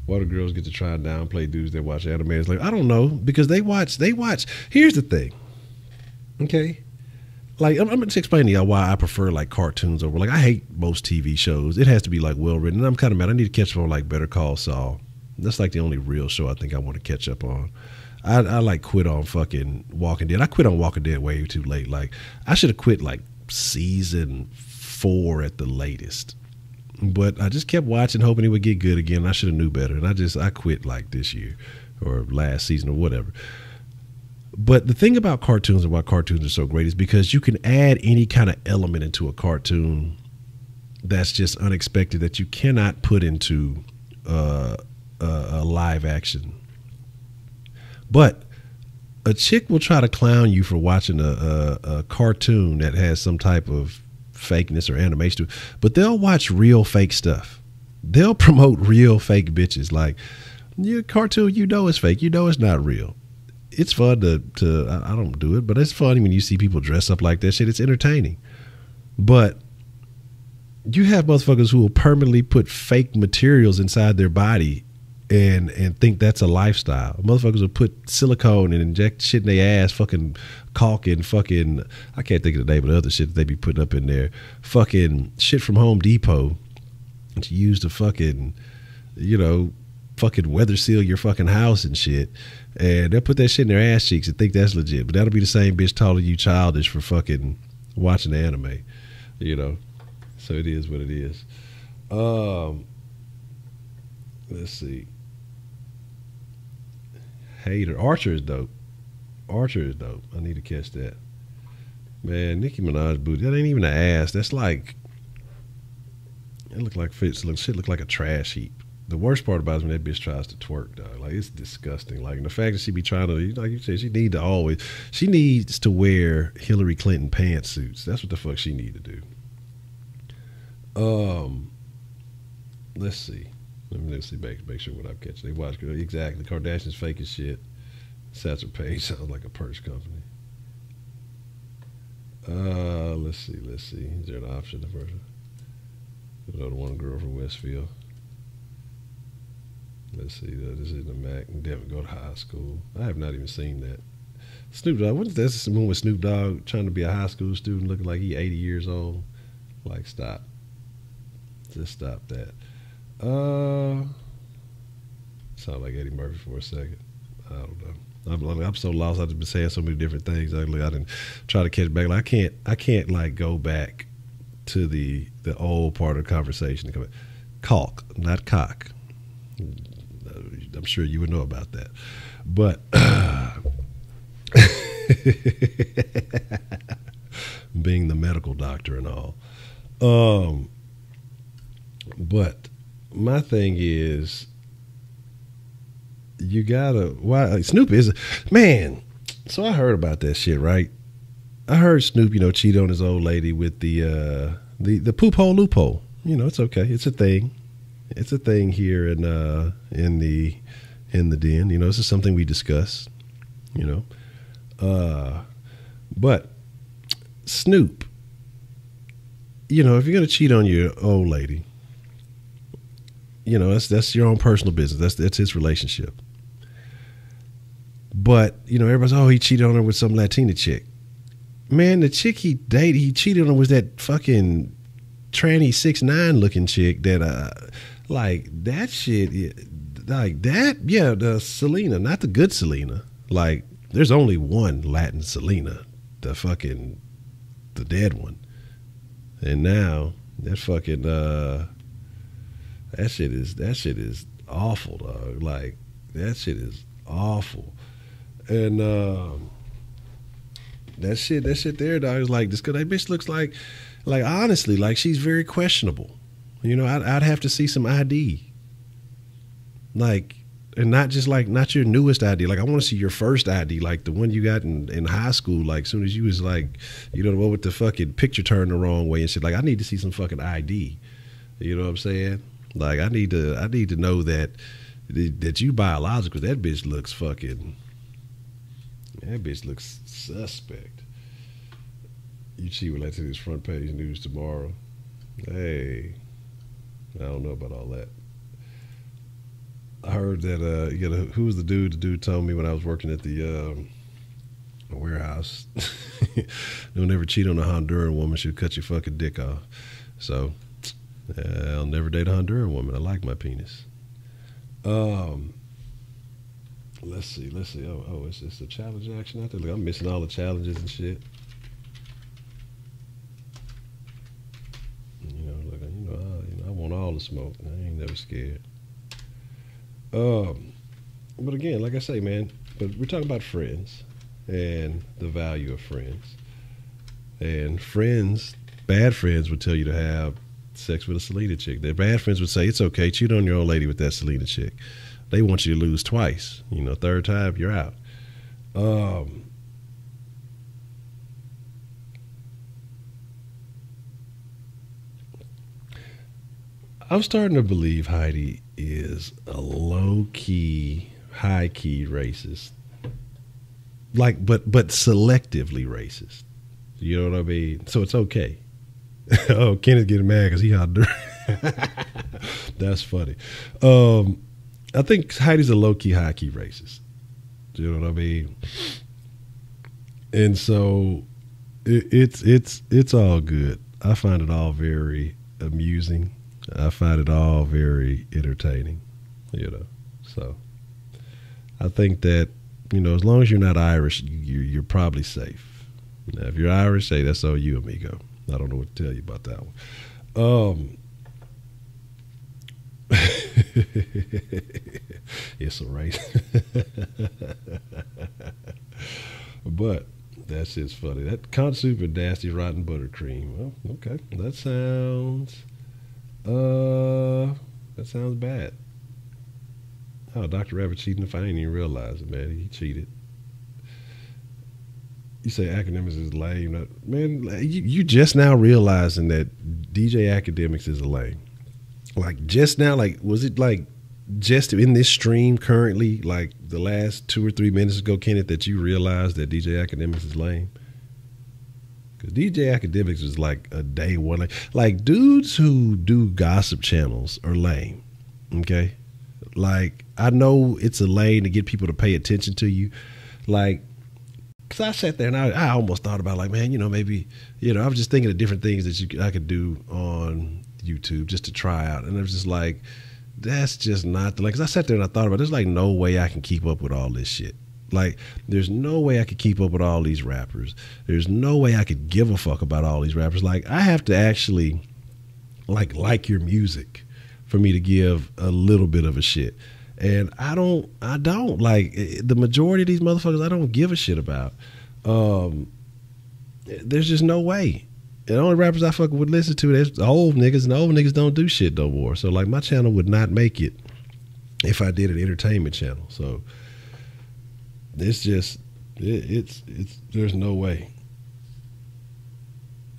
Why do girls get to try and downplay dudes that watch anime? It's like, I don't know, because they watch. Here's the thing. Okay? Like, I'm going to explain to y'all why I prefer like cartoons over, like, I hate most TV shows. It has to be like well written. And I'm kind of mad. I need to catch up on like Better Call Saul. That's like the only real show I think I want to catch up on. I like quit on fucking Walking Dead. I quit on Walking Dead way too late. Like, I should have quit like season 4 at the latest. But I just kept watching, hoping it would get good again. I should have knew better. And I quit like this year or last season or whatever. But the thing about cartoons and why cartoons are so great is because you can add any kind of element into a cartoon that's just unexpected that you cannot put into a live action. But a chick will try to clown you for watching a cartoon that has some type of fakeness or animation, but they'll watch real fake stuff. They'll promote real fake bitches. Like, your cartoon, it's fake. It's not real. It's fun to I don't do it, but it's funny when you see people dress up like that shit. It's entertaining. But you have motherfuckers who will permanently put fake materials inside their body and think that's a lifestyle. Motherfuckers will put silicone and inject shit in their ass, fucking caulk and fucking, I can't think of the name of the other shit that they be putting up in there. Fucking shit from Home Depot to use to fucking, fucking weather seal your fucking house and shit. And they'll put that shit in their ass cheeks and think that's legit. But that'll be the same bitch calling you childish for fucking watching the anime, So it is what it is. Let's see. Hater. Archer is dope. I need to catch that. Man, Nicki Minaj booty. That ain't even an ass. That's like, it look like shit look like a trash heap. The worst part about it is when that bitch tries to twerk, dog. Like, it's disgusting. Like, and the fact that she be trying to, like you said, she needs to wear Hillary Clinton pantsuits. That's what the fuck she need to do. Let's see. Let's see, make sure what I'm catching. They watch, exactly. Kardashian's fake as shit. Satchel Paige sounds like a purse company. Let's see. Is there an option? The first one? The one girl from Westfield. Let's see. This is the Mac. Devin go to high school. I have not even seen that. Snoop Dogg. What is that? This one with Snoop Dogg trying to be a high school student, looking like he 80 years old. Like, stop. Just stop that. Sound like Eddie Murphy for a second. I don't know. I'm so lost. I've been saying so many different things. I didn't try to catch back. Like, I can't like go back to the the old part of the conversation. Caulk, not cock. I'm sure you would know about that. But being the medical doctor and all. But my thing is, you gotta, why Snoop is, man, so I heard about that shit, right? I heard Snoop, cheat on his old lady with the poop hole loophole. It's okay. It's a thing. It's a thing here in the den. This is something we discuss. But Snoop, if you're gonna cheat on your old lady, that's your own personal business. That's his relationship. But everybody's, he cheated on her with some Latina chick. Man, the chick he cheated on was that fucking tranny 6'9" looking chick that like that shit, like that. Yeah, the Selena, not the good Selena. Like, there's only one Latin Selena, the dead one. And now that fucking that shit is awful, dog. Like, that shit is awful. And that shit there, dog, is like, that bitch looks like honestly, like, she's very questionable. I'd have to see some ID. Like, and not your newest ID. Like, I want to see your first ID, like the one you got in high school, like, as soon as you was like, the one with the fucking picture turned the wrong way and shit. Like, I need to see some fucking ID. You know what I'm saying? Like, I need to know that you biological. That bitch looks suspect. You see what I to this front page news tomorrow. Hey, I don't know about all that. I heard that who was the dude? The dude told me when I was working at the warehouse, don't ever cheat on a Honduran woman. She'll cut your fucking dick off. So I'll never date a Honduran woman. I like my penis. Let's see. Oh, it's a challenge action out there. Look, I'm missing all the challenges and shit. I want all the smoke. I ain't never scared. But again, like I say, man, but we're talking about friends and the value of friends. And friends, bad friends would tell you to have sex with a Selena chick. Their bad friends would say, it's okay, cheat on your old lady with that Selena chick. They want you to lose twice. Third time, you're out. I'm starting to believe Heidi is a low-key, high-key racist. Like, but selectively racist. You know what I mean? So it's okay. Oh, Kenneth getting mad because he Honduran. That's funny. I think Heidi's a low-key, high-key racist. You know what I mean? And so it's all good. I find it all very amusing. I find it all very entertaining, So I think that, as long as you're not Irish, you're probably safe. Now, if you're Irish, hey, that's all you, amigo. I don't know what to tell you about that one. It's a race. But that shit's funny. That corn soup and nasty rotten buttercream. Well, okay. That sounds bad. Oh, Dr. Rabbit cheating if I ain't even realize it, man. He cheated. You say academics is lame. Man, you just now realizing that DJ Academics is a lame. Like, just now, like, was it like just in this stream currently, like the last 2 or 3 minutes ago, Kenneth, that you realized that DJ Academics is lame? Because DJ Academics is like a day one. Like, dudes who do gossip channels are lame, okay? Like, I know it's a lane to get people to pay attention to you. Like, because I sat there and I almost thought about, like, man, maybe, I was just thinking of different things that I could do on YouTube just to try out. And I was just like, that's just not the, like, because I sat there and I thought about, there's like no way I can keep up with all this shit. Like, there's no way I could keep up with all these rappers. There's no way I could give a fuck about all these rappers. Like, I have to actually like your music for me to give a little bit of a shit. And I don't like the majority of these motherfuckers. I don't give a shit about. There's just no way. And the only rappers I fucking would listen to, there's the old niggas, and the old niggas don't do shit no more. So like my channel would not make it if I did an entertainment channel. So it's just it's there's no way.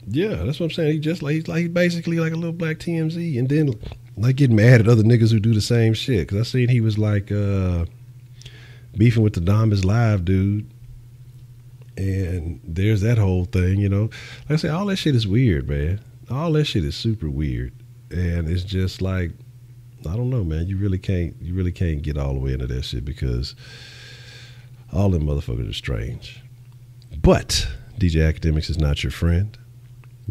Yeah, that's what I'm saying. He's basically like a little black TMZ, and then like getting mad at other niggas who do the same shit. Cause I seen he was like beefing with the Dom is Live dude, and there's that whole thing. You know, like I say, all that shit is weird, man. All that shit is super weird, and it's just like I don't know, man. You really can't get all the way into that shit because all them motherfuckers are strange. But DJ Academics is not your friend.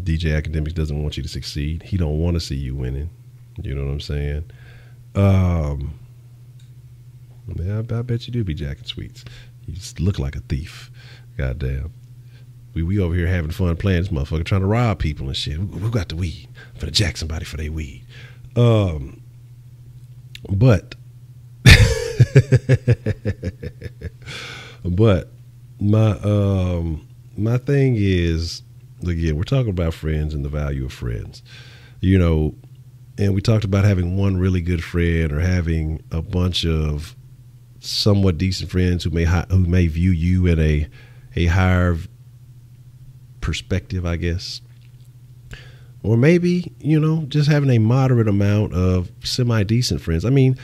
DJ Academics doesn't want you to succeed. He don't want to see you winning. You know what I'm saying? Yeah, I bet you do be jacking sweets. You just look like a thief. Goddamn. We over here having fun playing this motherfucker, trying to rob people and shit. Who got the weed? For to jack somebody for their weed. But but my thing is, again, we're talking about friends and the value of friends, you know, and we talked about having one really good friend or having a bunch of somewhat decent friends who may view you in a higher perspective, I guess. Or maybe, you know, just having a moderate amount of semi-decent friends. I mean,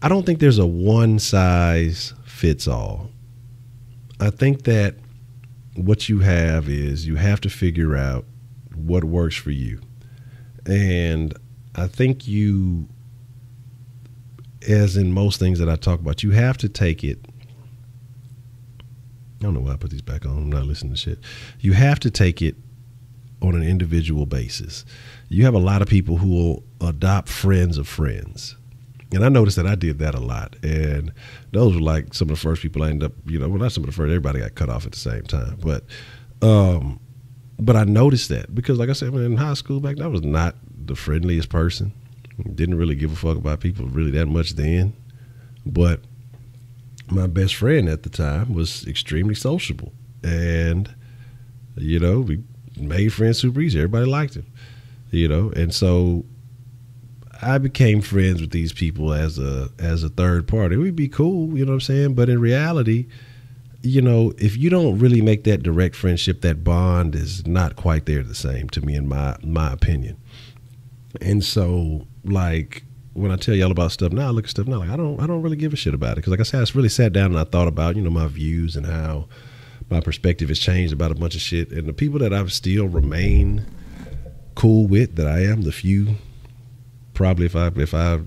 I don't think there's a one size fits all. I think that what you have is you have to figure out what works for you. And I think you, as in most things that I talk about, you have to take it. I don't know why I put these back on. I'm not listening to shit. You have to take it on an individual basis. You have a lot of people who will adopt friends of friends. And I noticed that I did that a lot. And those were like some of the first people I ended up, you know, well, not some of the first, everybody got cut off at the same time. But I noticed that because, like I said, in high school back then, I was not the friendliest person. Didn't really give a fuck about people really that much then. But my best friend at the time was extremely sociable. And, you know, we made friends super easy. Everybody liked him, you know. And so I became friends with these people as a third party. We'd be cool, you know what I'm saying? But in reality, you know, if you don't really make that direct friendship, that bond is not quite there the same to me, in my opinion. And so, like, when I tell y'all about stuff now, I look at stuff now, like I don't really give a shit about it. Because like I said, I really sat down and I thought about, you know, my views and how my perspective has changed about a bunch of shit. And the people that I've still remain cool with, that I am, the few, probably if I,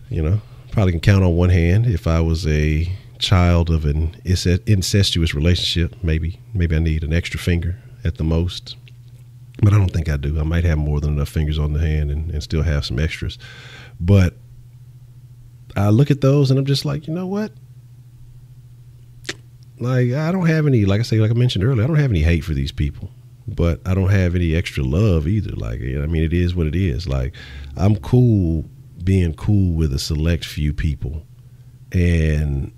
you know, probably can count on one hand. If I was a child of an incestuous relationship, maybe I need an extra finger at the most. But I don't think I do. I might have more than enough fingers on the hand and still have some extras. But I look at those and I'm just like, you know what? Like, I don't have any, like I mentioned earlier, I don't have any hate for these people. But I don't have any extra love either. Like, I mean, it is what it is. Like, I'm cool being cool with a select few people. And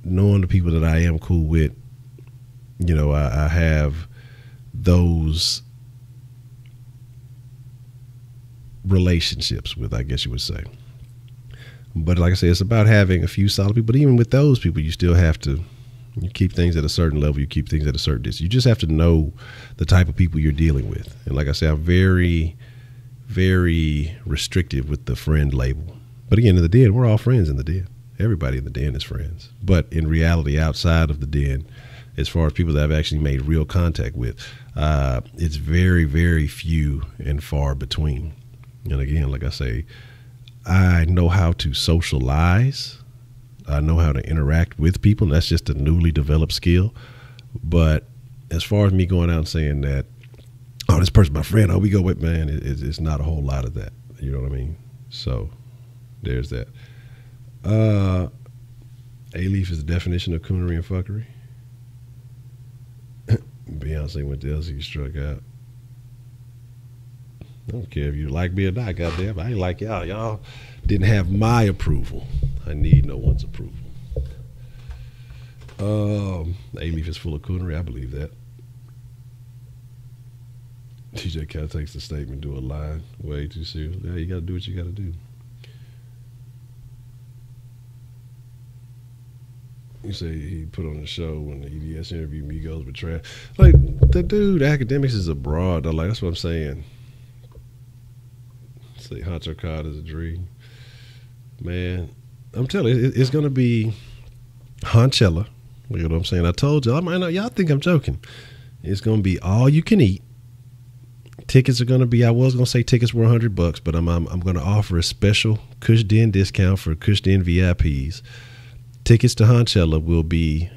knowing the people that I am cool with, you know, I have those relationships with, I guess you would say. But like I said, it's about having a few solid people. But even with those people, you still have to, you keep things at a certain level, you keep things at a certain distance. You just have to know the type of people you're dealing with. And like I said, I'm very, very restrictive with the friend label. But again, in the den, we're all friends in the den. Everybody in the den is friends. But in reality, outside of the den, as far as people that I've actually made real contact with, it's very, very few and far between. And again, like I say, I know how to socialize. I know how to interact with people. And that's just a newly developed skill. But as far as me going out and saying that, oh, this person's my friend, oh, we go with, man, it's not a whole lot of that. You know what I mean? So there's that. A-Leaf is the definition of coonery and fuckery. Beyonce went to LC, struck out. I don't care if you like me or not, goddamn. I ain't like y'all. Y'all didn't have my approval. I need no one's approval. A-Leaf is full of coonery. I believe that. TJ Cat takes the statement, do a line. Way too serious. Yeah, you got to do what you got to do. You say he put on the show when the EDS interviewed Migos with trash. Like, the dude, academics is abroad. Like, that's what I'm saying. Say Honcho Cod is a dream. Man, I'm telling you, it's going to be Honchella. You know what I'm saying? I told y'all. I know y'all think I'm joking. It's going to be all you can eat. Tickets are going to be, I was going to say tickets were $100, but I'm going to offer a special Kush Den discount for Kush Den VIPs. Tickets to Honchella will be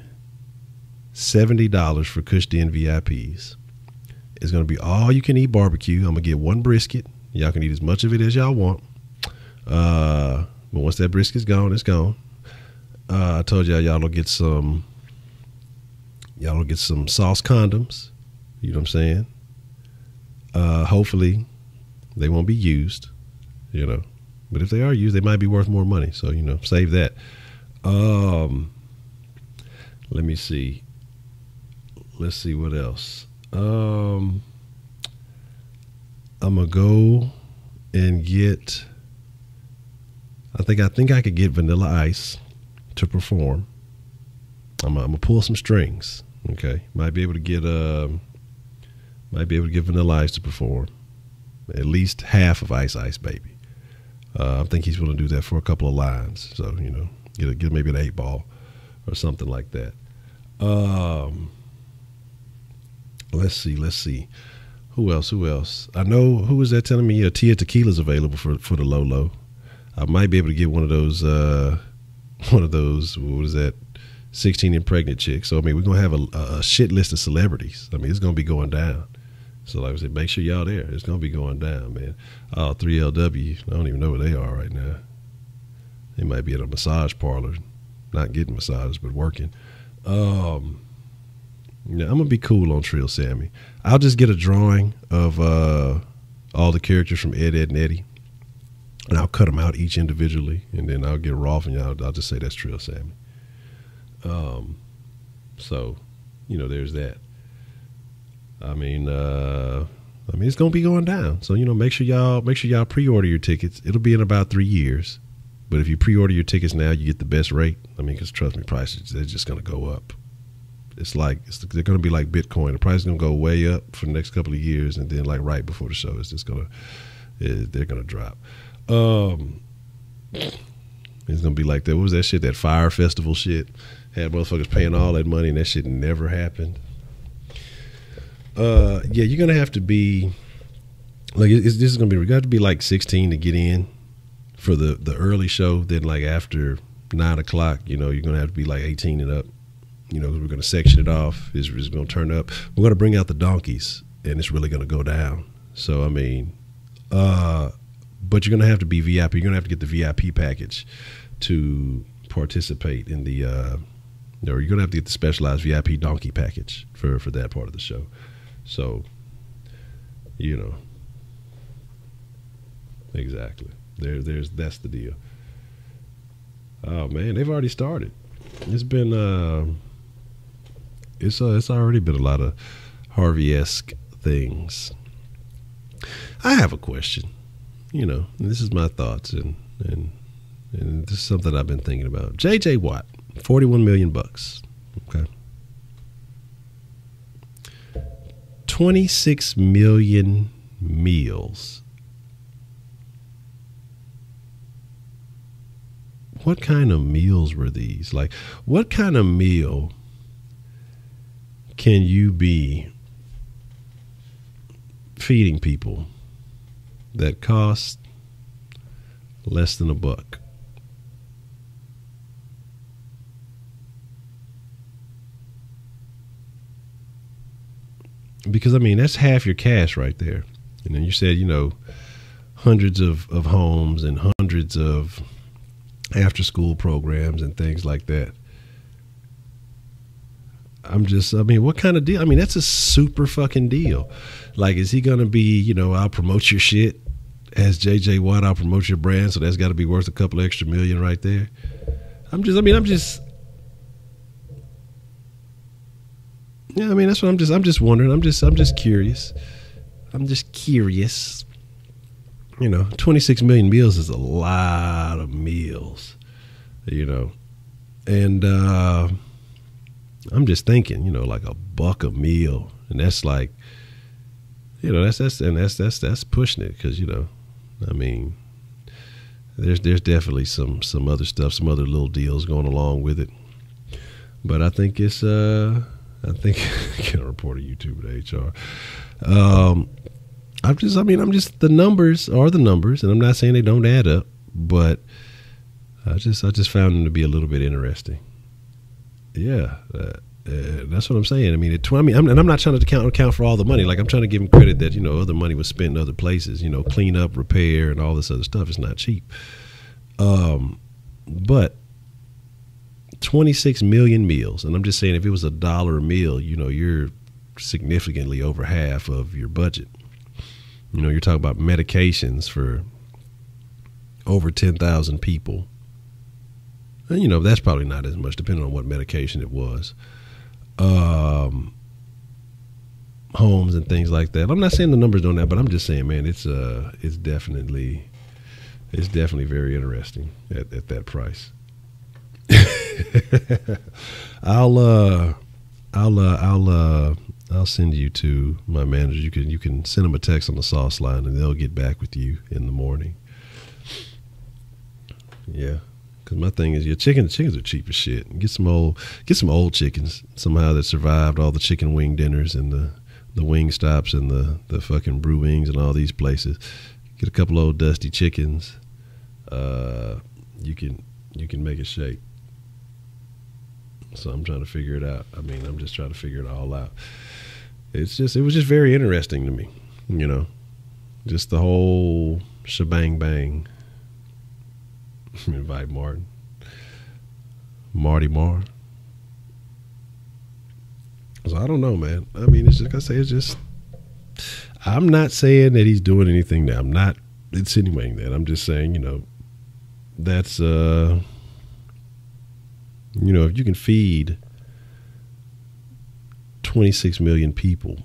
$70 for Kush Den VIPs. It's going to be all you can eat barbecue. I'm going to get one brisket. Y'all can eat as much of it as y'all want. But once that brisket's gone, it's gone. I told y'all will get some sauce condoms. You know what I'm saying? Hopefully they won't be used, you know. But if they are used, they might be worth more money. So, you know, save that. Let me see. Let's see what else. I'm gonna go and get. I think I could get Vanilla Ice to perform. I'm gonna pull some strings. Okay, might be able to get Vanilla Ice to perform. At least half of Ice Ice Baby. I think he's willing to do that for a couple of lines. So, you know, get maybe an 8-ball or something like that. Let's see. Who else? I know, who was that telling me Tia Tequila's available for the low. I might be able to get one of those, what is that, 16 and pregnant chicks. So, I mean, we're going to have a shit list of celebrities. I mean, it's going to be going down. So, like I said, make sure y'all there. It's going to be going down, man. 3LW, I don't even know where they are right now. They might be at a massage parlor, not getting massages, but working. Yeah, I'm going to be cool on Trill Sammy. I'll just get a drawing of all the characters from Ed, Edd, and Eddy, and I'll cut them out each individually, and then I'll get Rolf, and I'll just say that's Trill Sammy. So, you know, there's that. I mean, it's gonna be going down. So, you know, make sure y'all pre-order your tickets. It'll be in about 3 years, but if you pre-order your tickets now, you get the best rate. I mean, because trust me, prices they're just gonna go up. They're gonna be like Bitcoin. The price is gonna go way up for the next couple of years, and then like right before the show, they're gonna drop. It's gonna be like that. What was that shit? That Fire Festival shit had motherfuckers paying all that money, and that shit never happened. Yeah, you're gonna have to be like this is gonna be. We got to be like 16 to get in for the early show. Then like after 9 o'clock, you know, you're gonna have to be like 18 and up. You know, we're gonna section it off. It's gonna turn up. We're gonna bring out the donkeys, and it's really gonna go down. So I mean, but you're gonna have to be VIP. You're gonna have to get the VIP package to participate in the. Or you're gonna have to get the specialized VIP donkey package for that part of the show. So, you know, exactly. That's the deal. Oh man, they've already started. It's been it's already been a lot of Harvey-esque things. I have a question. You know, this is my thoughts, and this is something I've been thinking about. J.J. Watt, $41 million. Okay. 26 million meals. What kind of meals were these? Like, what kind of meal can you be feeding people that cost less than $1? Because, I mean, that's half your cash right there. And then you said, you know, hundreds of homes and hundreds of after-school programs and things like that. I mean, what kind of deal? I mean, that's a super fucking deal. Like, is he going to be, you know, I'll promote your shit as JJ Watt, I'll promote your brand, so that's got to be worth a couple extra million right there. Yeah, I mean, that's what I'm just wondering. I'm just curious. You know, 26 million meals is a lot of meals, you know. And I'm just thinking, you know, like $1 a meal, and that's like, you know, that's pushing it, because, you know, I mean, there's definitely some other stuff, some other little deals going along with it. But I think it's I can't report a YouTube to HR. I'm just the numbers are the numbers, and I'm not saying they don't add up, but I just found them to be a little bit interesting. Yeah, that's what I'm saying. I mean, I'm not trying to account for all the money. Like, I'm trying to give him credit that, you know, other money was spent in other places. You know, clean up, repair, and all this other stuff. It's not cheap. But 26 million meals, and I'm just saying, if it was $1 a meal, you know, you're significantly over half of your budget. You know, you're talking about medications for over 10,000 people. And, you know, that's probably not as much, depending on what medication it was. Homes and things like that. I'm not saying the numbers don't have, but I'm just saying, man, it's definitely very interesting at that price. I'll send you to my manager. You can send them a text on the sauce line, and they'll get back with you in the morning. Yeah, because my thing is, the chickens are cheap as shit. Get some old chickens somehow that survived all the chicken wing dinners and the wing stops and the fucking brew wings and all these places. Get a couple old dusty chickens. You can make it shake. So I'm trying to figure it out. I mean, I'm just trying to figure it all out. It was just very interesting to me, you know, just the whole shebang bang. Invite Marty Marr. So I don't know, man. I mean, it's just, like I say, it's just, I'm not saying that he's doing anything now. I'm not insinuating that. I'm just saying, you know, that's, you know, if you can feed 26 million people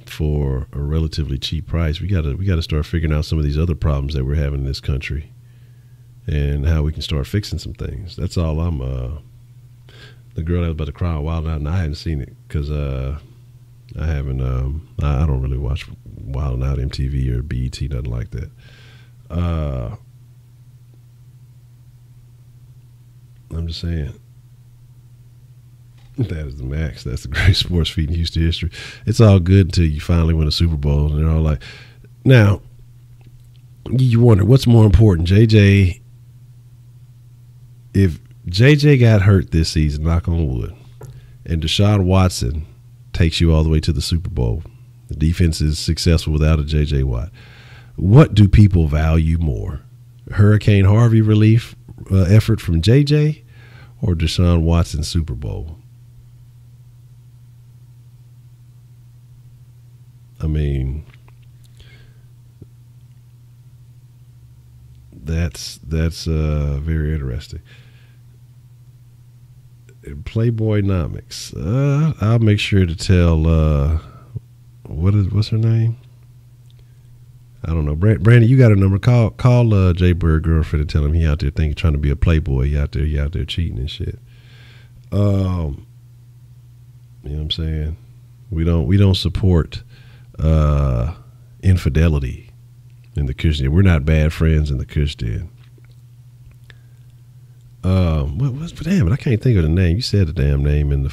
for a relatively cheap price, we got to start figuring out some of these other problems that we're having in this country and how we can start fixing some things. That's all. The girl that was about to cry on Wild 'N Out, and I hadn't seen it because I haven't. I don't really watch Wild 'N Out, MTV or BET, nothing like that. I'm just saying, that is the max. That's the greatest sports feat in Houston history. It's all good until you finally win a Super Bowl, and they're all like, now, you wonder what's more important, JJ. If JJ got hurt this season, knock on wood, and Deshaun Watson takes you all the way to the Super Bowl, the defense is successful without a JJ Watt, what do people value more? Hurricane Harvey relief effort from JJ or Deshaun Watson Super Bowl? I mean, that's very interesting. Playboynomics. I'll make sure to tell what's her name? I don't know. Brandon, you got her number. Call Jay Bird girlfriend and tell him he out there trying to be a playboy. He out there cheating and shit. You know what I'm saying? We don't support infidelity in the Kush Den. We're not bad friends in the Kush Den. Damn it, I can't think of the name. You said the damn name in the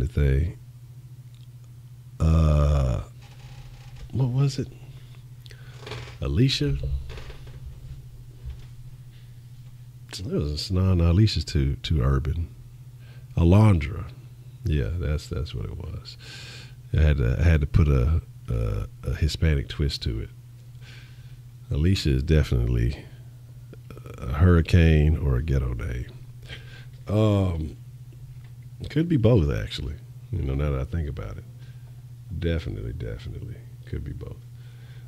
thing. What was it? Alicia? Alicia's too urban. Alondra. Yeah, that's what it was. I had to put a Hispanic twist to it. Alicia is definitely a hurricane or a ghetto name. Could be both, actually. Now that I think about it, definitely could be both.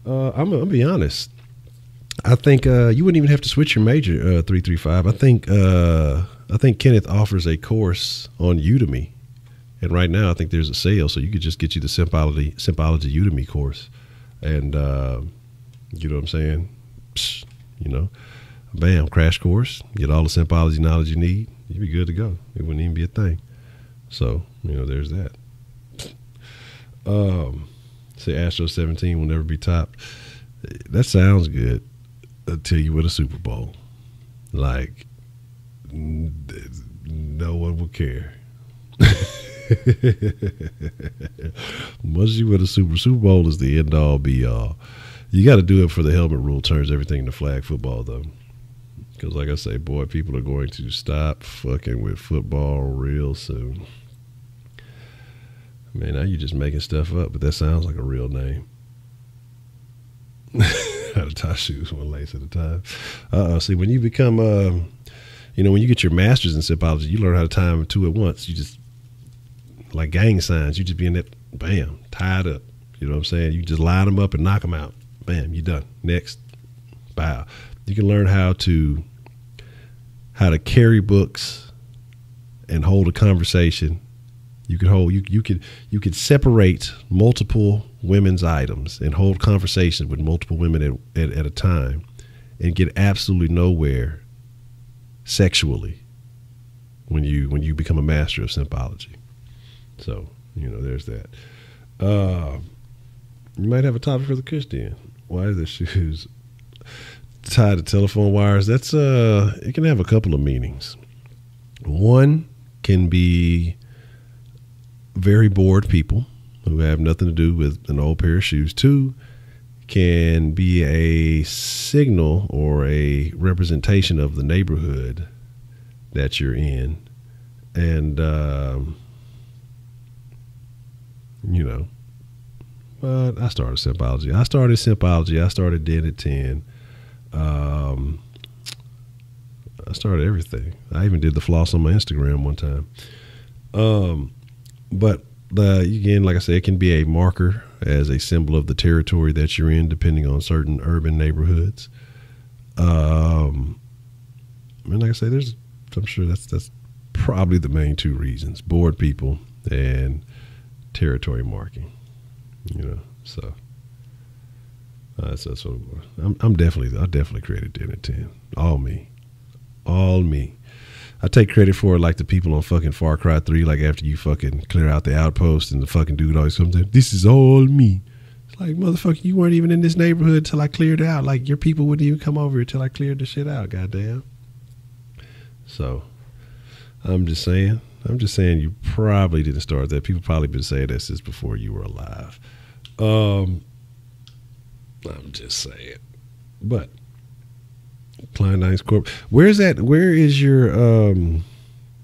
I'm gonna be honest. I think you wouldn't even have to switch your major 335. I think Kenneth offers a course on Udemy, and right now I think there's a sale, so you could just get you the Simpology Udemy course, and you know what I'm saying? Psst, bam, crash course. Get all the Simpology knowledge you need. You'd be good to go. It wouldn't even be a thing. So there's that. Say Astro 17 will never be topped. That sounds good until you win a Super Bowl. Like, no one will care. Once you win a Super Bowl is the end all be all. You got to do it for the helmet rule turns everything into flag football, though. Because like I say, boy, people are going to stop fucking with football real soon. Man, now you're just making stuff up, but that sounds like a real name. How to tie shoes one lace at a time. See, when you become, when you get your master's in Simpology, you learn how to tie them two at once. You just, like gang signs, you just be in that, bam, tied up. You know what I'm saying? You just line them up and knock them out. Bam, you're done. Next, bow. You can learn how to carry books and hold a conversation. You could separate multiple women's items and hold conversations with multiple women at a time and get absolutely nowhere sexually when you become a master of Simpology. So, there's that. You might have a topic for the Kush Den. Why are the shoes tied to telephone wires? That's it can have a couple of meanings. One can be very bored people who have nothing to do with an old pair of shoes. Two can be a signal or a representation of the neighborhood that you're in. And, but I started Simpology. I started Den at 10. I started everything. I even did the floss on my Instagram one time. But again, like I said, it can be a marker as a symbol of the territory that you're in, depending on certain urban neighborhoods. And like I say, I'm sure that's probably the main two reasons: bored people and territory marking. So that's what it was. I definitely created Den at 10. All me. I take credit for it, like the people on fucking Far Cry 3, like after you fucking clear out the outpost and the fucking dude always comes in, this is all me. It's like, motherfucker, you weren't even in this neighborhood till I cleared it out. Like, your people wouldn't even come over till I cleared the shit out, goddamn. So, I'm just saying you probably didn't start that. People probably been saying that since before you were alive. I'm just saying. But Kleindienst Corp. Where's that? Where is your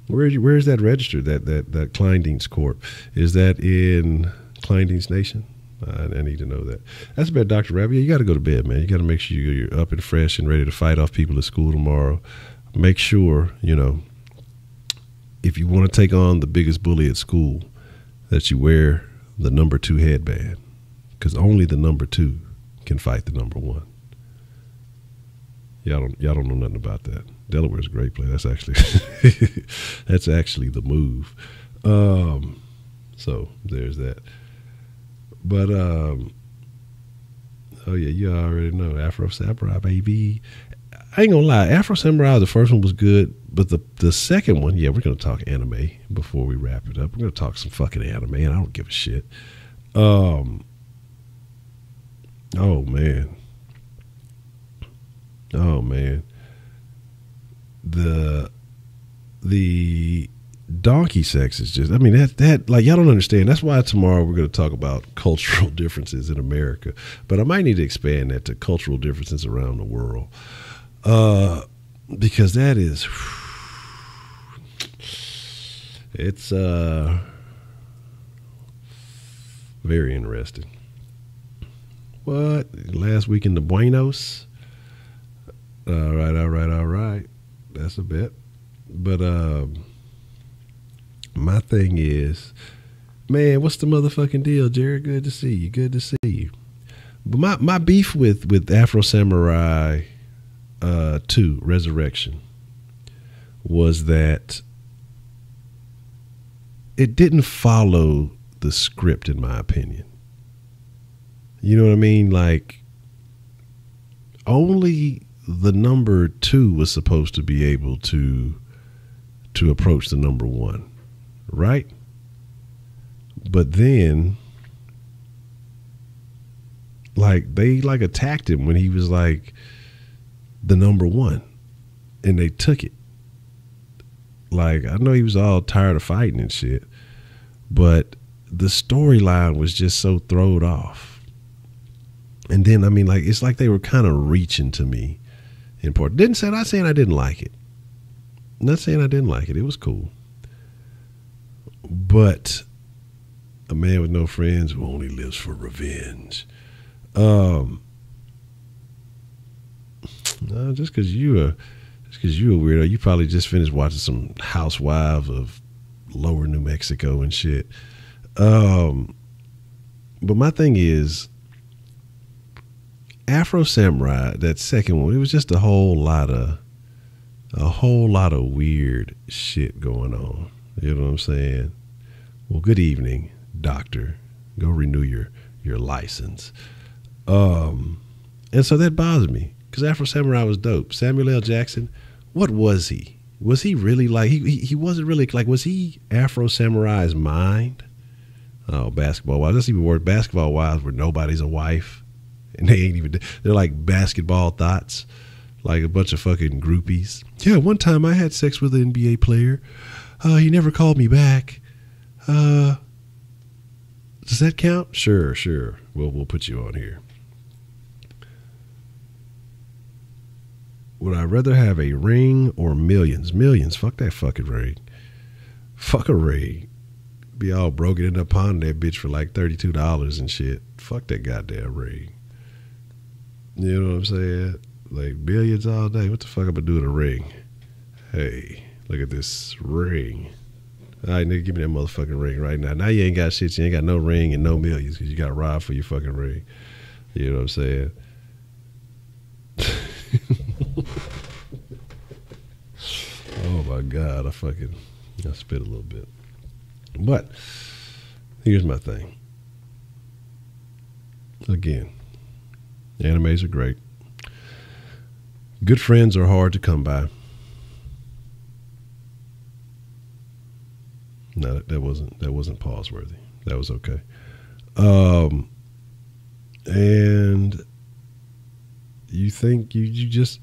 where is that registered? That Kleindienst Corp. Is that in Kleindienst Nation? I need to know that. That's about Dr. Rabbit. Yeah, you got to go to bed, man. You got to make sure you're up and fresh and ready to fight off people at school tomorrow. Make sure if you want to take on the biggest bully at school, that you wear the number 2 headband, because only the number 2 can fight the number 1. Y'all don't know nothing about that. Delaware's a great place. That's actually the move. So there's that. But oh yeah, you already know Afro Samurai, baby. I ain't gonna lie, Afro Samurai, the first one was good, but the second one, yeah, we're gonna talk anime before we wrap it up. We're gonna talk some fucking anime, and I don't give a shit. Oh man, the donkey sex is just, I mean, that like, y'all don't understand. That's why tomorrow we're going to talk about cultural differences in America, but I might need to expand that to cultural differences around the world, because that is, it's very interesting. What, last week in the Buenos? All right. That's a bit. But My thing is, man, what's the motherfucking deal, Jared? Good to see you. Good to see you. But my beef with Afro Samurai 2 Resurrection was that it didn't follow the script, in my opinion. You know what I mean? Like, only the number 2 was supposed to be able to approach the number 1, right? But then, like, they like attacked him when he was like the number 1, and they took it. Like, I know he was all tired of fighting and shit, but the storyline was just so thrown off. And then, I mean, like, it's like they were kind of reaching to me in part. Not saying I didn't like it. Not saying I didn't like it. It was cool. But a man with no friends who only lives for revenge. No, just because you a weirdo, you probably just finished watching some Housewives of Lower New Mexico and shit. But my thing is, Afro Samurai, that second one, it was just a whole lot of weird shit going on. You know what I'm saying? Well, good evening, doctor. Go renew your license. And so that bothered me because Afro Samurai was dope. Samuel L. Jackson, what was he? Was he really like, he wasn't really like, was he Afro Samurai's mind? Oh, basketball wives. That's even worse. Basketball wives where nobody's a wife. And they ain't even, they're like basketball thoughts, like a bunch of fucking groupies. Yeah, one time I had sex with an NBA player. He never called me back. Does that count? Sure. We'll put you on here. Would I rather have a ring or millions? Millions. Fuck that fucking ring. Fuck a ring. Be all broke and end up pawning that bitch for like $32 and shit. Fuck that goddamn ring. You know what I'm saying? Like millions all day. What the fuck I'm gonna do with a ring? Hey, look at this ring. All right, nigga, give me that motherfucking ring right now. Now you ain't got shit. You ain't got no ring and no millions because you got to rob for your fucking ring. You know what I'm saying? Oh my God, I spit a little bit. But here's my thing. Again, animes are great. Good friends are hard to come by. No, that wasn't pause worthy. That was okay. And you think you just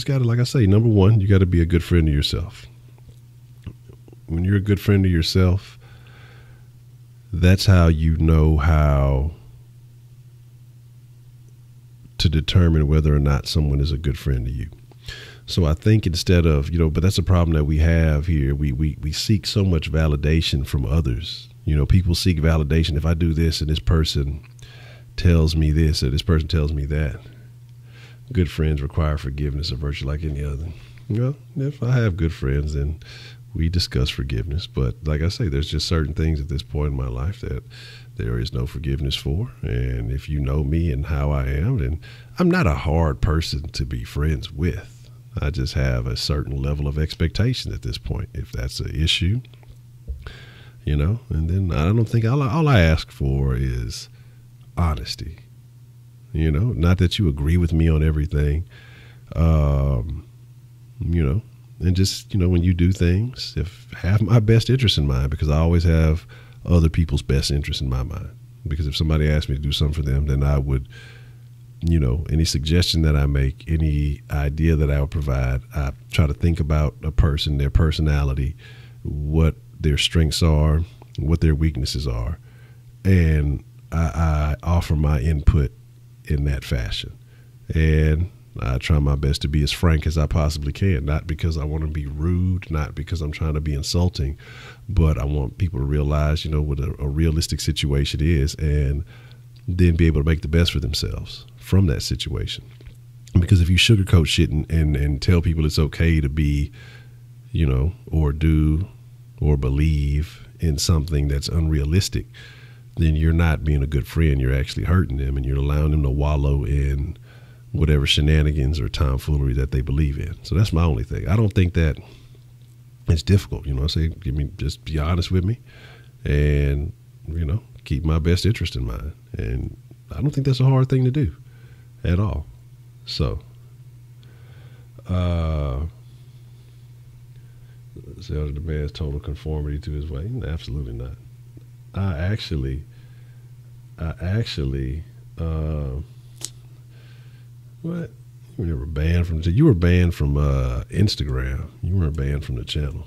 gotta, like I say, number one, you gotta be a good friend to yourself. When you're a good friend to yourself, that's how you know how to determine whether or not someone is a good friend to you. So I think instead of, but that's a problem that we have here. We seek so much validation from others. People seek validation. If I do this and this person tells me this or this person tells me that. Good friends require forgiveness, a virtue like any other. If I have good friends, then we discuss forgiveness. But like I say, there's just certain things at this point in my life that there is no forgiveness for. And if you know me and how I am, then I'm not a hard person to be friends with. I just have a certain level of expectation at this point. If that's an issue, and then I don't think all I ask for is honesty. Not that you agree with me on everything, and just, when you do things, have my best interest in mind, because I always have other people's best interest in my mind. Because if somebody asked me to do something for them, then I would, any suggestion that I make, any idea that I would provide, I try to think about a person, their personality, what their strengths are, what their weaknesses are, and I offer my input in that fashion. And I try my best to be as frank as I possibly can, not because I want to be rude, not because I'm trying to be insulting, but I want people to realize, what a realistic situation is, and then be able to make the best for themselves from that situation. Because if you sugarcoat shit and tell people it's okay to be, or do or believe in something that's unrealistic, then you're not being a good friend. You're actually hurting them, and you're allowing them to wallow in whatever shenanigans or tomfoolery that they believe in. So that's my only thing. I don't think that it's difficult. I say, just be honest with me, and keep my best interest in mind. And I don't think that's a hard thing to do at all. So, Zelda demands total conformity to his way. Absolutely not. I actually, what? You were never banned from. You were banned from Instagram. You weren't banned from the channel.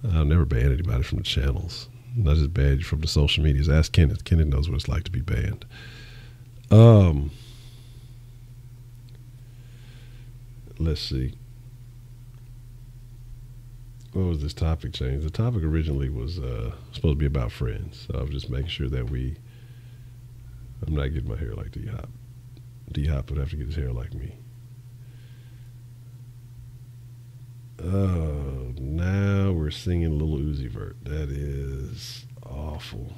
I've never banned anybody from the channels. I just banned you from the social medias. Ask Kenneth. Kenneth knows what it's like to be banned. Let's see. What was this topic change? The topic originally was supposed to be about friends. So I was just making sure that I'm not getting my hair like D-Hop. D-Hop would have to get his hair like me. Now we're singing Lil Uzi Vert. That is awful.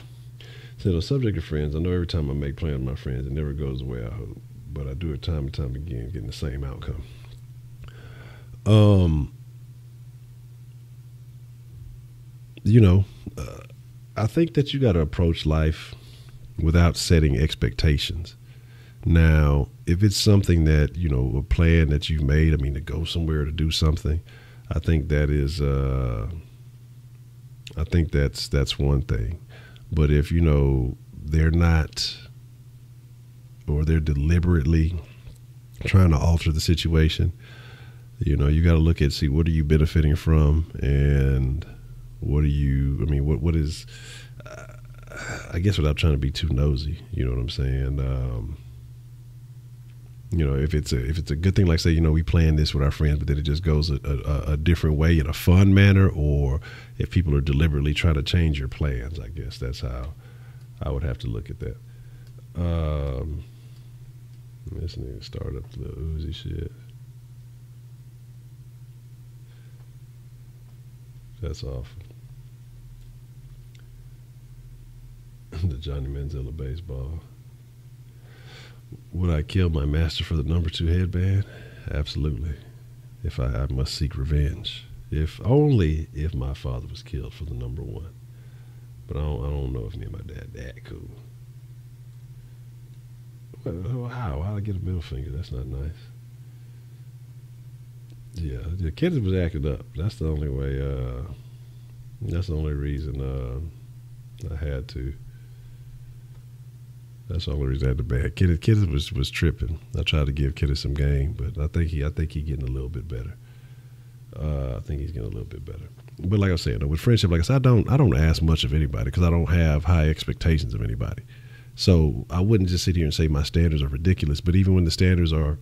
So the subject of friends, I know every time I make plans with my friends, it never goes the way I hope. But I do it time and time again, getting the same outcome. I think that you got to approach life without setting expectations. Now, if it's something that, a plan that you've made, to go somewhere to do something, I think that is, that's one thing. But if, they're not, or they're deliberately trying to alter the situation, you got to look at, see, what are you benefiting from, and what are you, what is, I guess without trying to be too nosy, you know what I'm saying? If it's a good thing, like say, we plan this with our friends, but then it just goes a different way in a fun manner, or if people are deliberately trying to change your plans, I guess that's how I would have to look at that. This nigga start up the Uzi shit. That's awful. The Johnny Manziel of baseball. Would I kill my master for the number 2 headband? Absolutely. If I must seek revenge. If only if my father was killed for the number 1. But I don't know if me and my dad that cool. Well, how'd I get a middle finger? That's not nice. Yeah, the kid was acting up. That's the only way. That's the only reason I had to. That's the only reason I had to ban. Kid was tripping. I tried to give Kid some game, but I think he getting a little bit better. I think he's getting a little bit better. But like I said, with friendship, like I said, I don't ask much of anybody because I don't have high expectations of anybody. So I wouldn't just sit here and say my standards are ridiculous. But even when the standards are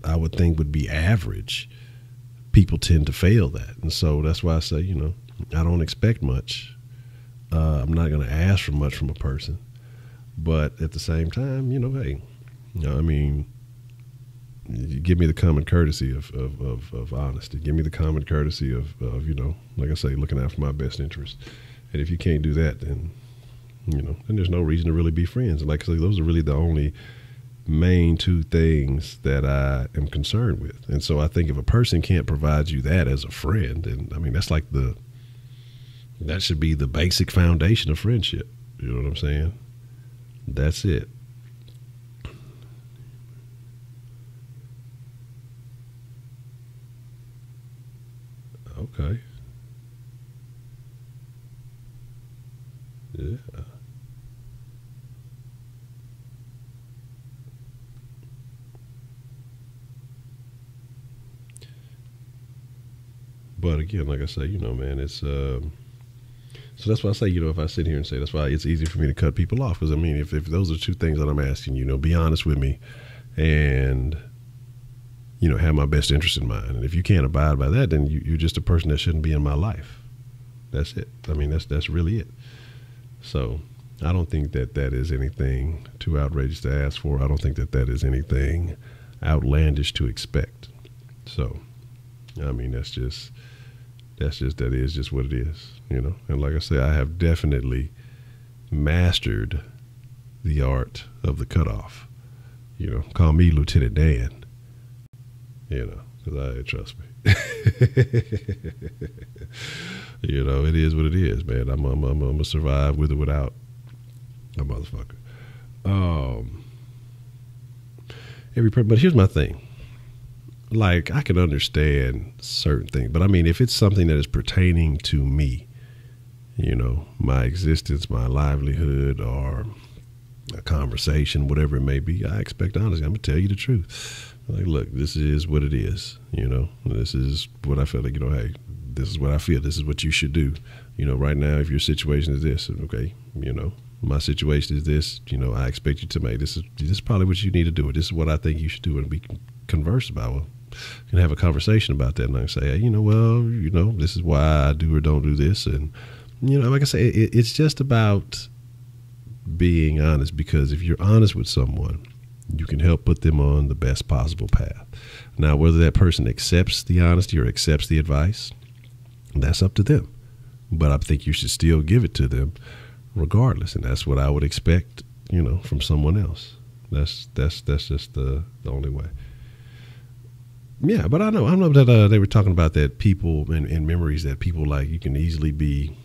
I would think would be average, people tend to fail that. And so that's why I say, I don't expect much. I'm not going to ask for much from a person. But at the same time, hey, give me the common courtesy of honesty. Give me the common courtesy of like I say, looking out for my best interest. And if you can't do that, then, then there's no reason to really be friends. And like I say, those are really the only main 2 things that I am concerned with. And so I think if a person can't provide you that as a friend, and that's like that should be the basic foundation of friendship. You know what I'm saying? That's it. Okay. Yeah. But again, like I say, man, it's so that's why I say, if I sit here and say, that's why it's easy for me to cut people off. Because if those are 2 things that I'm asking, be honest with me, and have my best interest in mind. And if you can't abide by that, then you're just a person that shouldn't be in my life. That's it. That's really it. So I don't think that is anything too outrageous to ask for. I don't think that is anything outlandish to expect. So, I mean, that is just what it is, you know. And like I say, I have definitely mastered the art of the cutoff. You know, call me Lieutenant Dan. You know, because trust me. You know, it is what it is, man. I'm gonna survive with or without a motherfucker. But here's my thing. Like, I can understand certain things, but I mean, if it's something that is pertaining to me, you know, my existence, my livelihood, or a conversation, whatever it may be, I expect honesty. I'm gonna tell you the truth. Like, look, this is what it is. You know, this is what I feel like. You know, hey, this is what I feel. This is what you should do. You know, right now, if your situation is this, okay, you know, my situation is this. You know, I expect you to make this is probably what you need to do. This is what I think you should do, and we can converse about. Well, can have a conversation about that, and I can say, hey, you know, well, you know, this is why I do or don't do this, and you know, like I say, it's just about being honest, because if you're honest with someone, you can help put them on the best possible path. Now, whether that person accepts the honesty or accepts the advice, that's up to them. But I think you should still give it to them regardless, and that's what I would expect, you know, from someone else. That's just the only way. Yeah, but I know that they were talking about that people and memories that people, like, you can easily be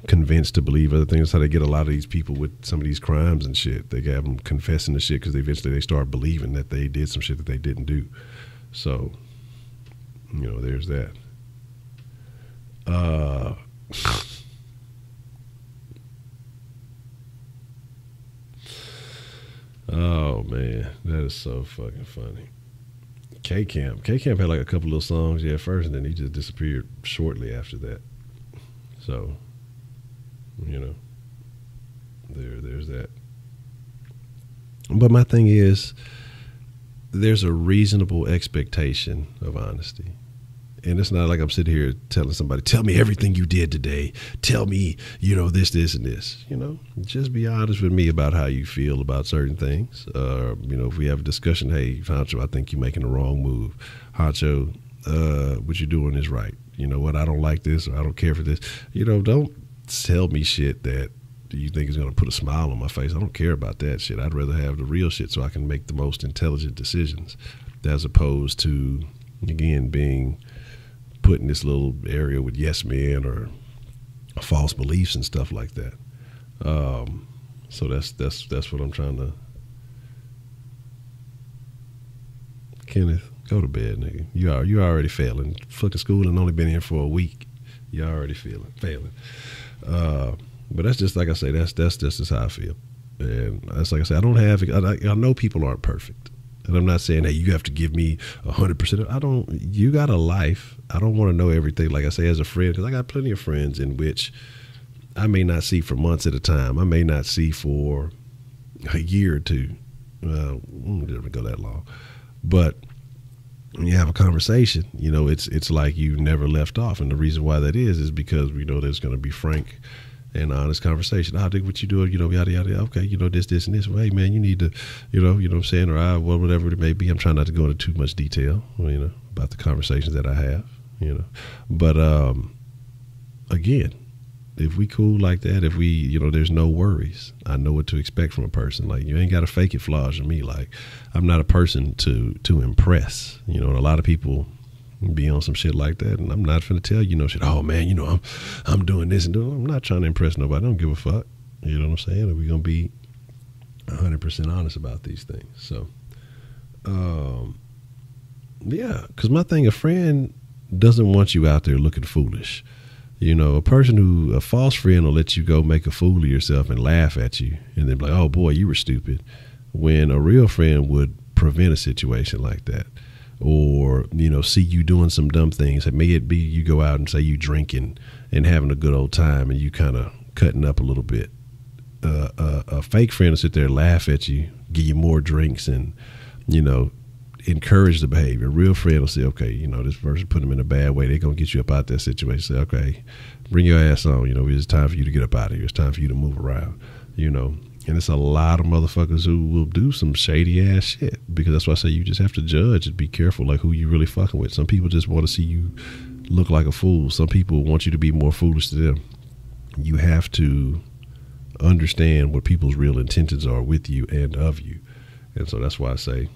convinced to believe other things. That's how they get a lot of these people with some of these crimes and shit. They have them confessing the shit because eventually they start believing that they did some shit that they didn't do. So, you know, there's that. Oh man, that is so fucking funny. K-Camp had like a couple little songs, yeah, first, and then he just disappeared shortly after that. So, you know, there's that. But my thing is, there's a reasonable expectation of honesty. And it's not like I'm sitting here telling somebody, tell me everything you did today. Tell me, you know, this, and this. You know, just be honest with me about how you feel about certain things. You know, if we have a discussion, hey, Honcho, I think you're making the wrong move. Honcho, what you're doing is right. You know what, I don't like this, or I don't care for this. You know, don't tell me shit that you think is going to put a smile on my face. I don't care about that shit. I'd rather have the real shit so I can make the most intelligent decisions, as opposed to, again, being put in this little area with yes men or false beliefs and stuff like that. So that's what I'm trying to. Kenneth, go to bed, nigga. You already failing. Fucking school and only been here for a week. You already failing. But that's just, like I say, that's just how I feel. And that's, like I say, I know people aren't perfect. And I'm not saying, hey, you have to give me 100%. You got a life. I don't want to know everything. Like I say, as a friend, because I got plenty of friends in which I may not see for months at a time. I may not see for a year or two. It doesn't go that long. But when you have a conversation, you know, it's like you never left off. And the reason why that is because we know there's going to be frank and honest conversation. I think what you do, you know, yada, yada, okay, you know, this, and this. Well, hey, man, you need to, you know what I'm saying? Or whatever it may be. I'm trying not to go into too much detail, you know, about the conversations that I have, you know. But, again, if we cool like that, if we, you know, there's no worries. I know what to expect from a person. Like, you ain't got to fake it flaws to me. Like, I'm not a person to impress, you know, and a lot of people be on some shit like that, and I'm not finna tell you no shit. Oh man, you know, I'm doing this and doing. I'm not trying to impress nobody. I don't give a fuck. You know what I'm saying? And we're gonna be 100% honest about these things. So, yeah, because my thing, a friend doesn't want you out there looking foolish. You know, a false friend will let you go make a fool of yourself and laugh at you, and then be like, oh boy, you were stupid. When a real friend would prevent a situation like that. Or, you know, see you doing some dumb things. It may be you go out and say you drinking and having a good old time and you kind of cutting up a little bit. A fake friend will sit there and laugh at you, give you more drinks and, you know, encourage the behavior. A real friend will say, okay, you know, this person put them in a bad way. They're going to get you up out that situation. Say, okay, bring your ass on. You know, it's time for you to get up out of here. It's time for you to move around, you know. And it's a lot of motherfuckers who will do some shady ass shit, because that's why I say you just have to judge and be careful, like who you really fucking with. Some people just want to see you look like a fool. Some people want you to be more foolish to them. You have to understand what people's real intentions are with you and of you. And so that's why I say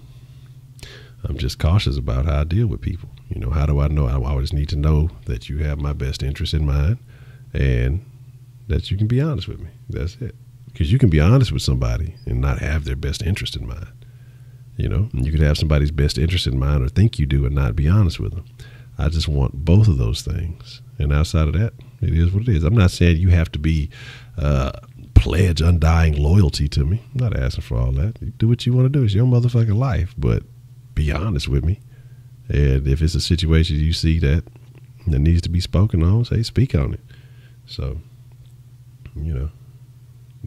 I'm just cautious about how I deal with people. You know, how do I know? I always need to know that you have my best interest in mind and that you can be honest with me. That's it. Because you can be honest with somebody and not have their best interest in mind. You know, and you could have somebody's best interest in mind or think you do and not be honest with them. I just want both of those things. And outside of that, it is what it is. I'm not saying you have to be pledge undying loyalty to me. I'm not asking for all that. You do what you want to do. It's your motherfucking life. But be honest with me. And if it's a situation you see that needs to be spoken on, say speak on it. So, you know,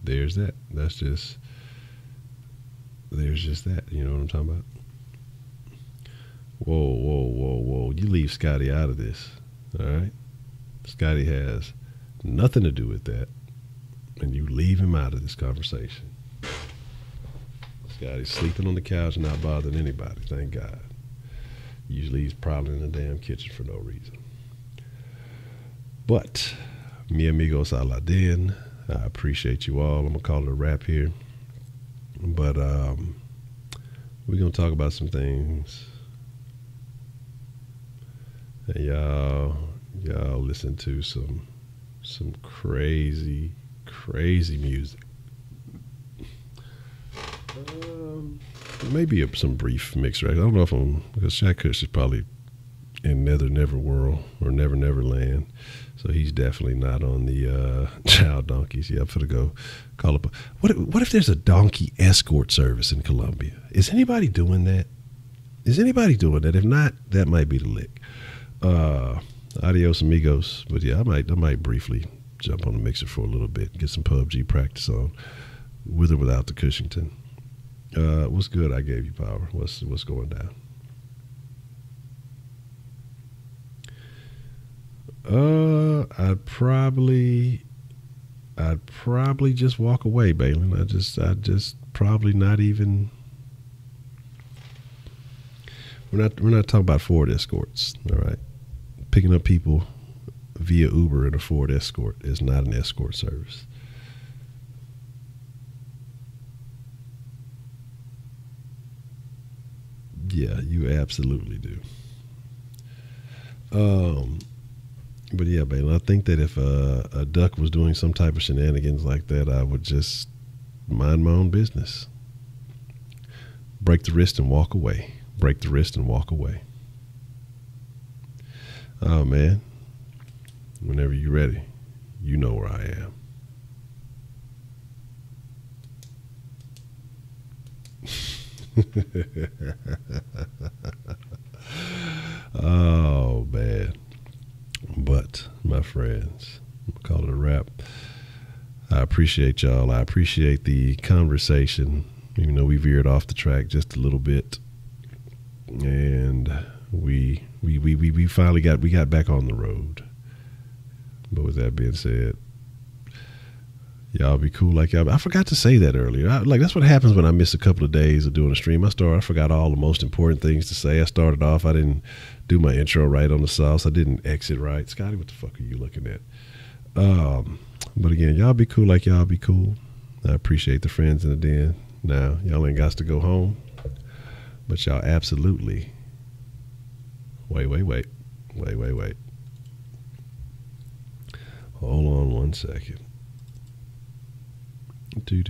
there's that. There's just that. You know what I'm talking about? Whoa. You leave Scotty out of this. All right? Scotty has nothing to do with that. And you leave him out of this conversation. Scotty's sleeping on the couch and not bothering anybody. Thank God. Usually he's probably in the damn kitchen for no reason. But, mi amigos a la den. I appreciate you all. I'm going to call it a wrap here. But we're going to talk about some things. And y'all listen to some crazy music. Maybe some brief mix records. I don't know if because Shaq Kush is probably in Never World or Never Land. So he's definitely not on the child donkeys. Yeah, I'm finna go call up. What if there's a donkey escort service in Colombia? Is anybody doing that? If not, that might be the lick. Adios amigos. But yeah, I might briefly jump on the mixer for a little bit, get some PUBG practice on, with or without the Cushington. What's good? I gave you power. What's going down? I'd probably just walk away, Balin. I'd just probably not even. We're not talking about Ford escorts, all right? Picking up people via Uber in a Ford Escort is not an escort service. Yeah, you absolutely do. But yeah, Bailey, I think that if a duck was doing some type of shenanigans like that, I would just mind my own business. Break the wrist and walk away. Oh, man. Whenever you're ready, you know where I am. Oh, man. But, my friends, I'll call it a wrap. I appreciate y'all. I appreciate the conversation, even though we veered off the track just a little bit. And we finally got back on the road. But with that being said, y'all be cool like y'all. I forgot to say that earlier. That's what happens when I miss a couple of days of doing a stream. I forgot all the most important things to say. I started off, I didn't do my intro right on the sauce. I didn't exit right. Scotty, what the fuck are you looking at? But again, y'all be cool like y'all be cool. I appreciate the friends in the den. Now, y'all ain't got to go home, but y'all absolutely. Wait. Hold on one second. Do.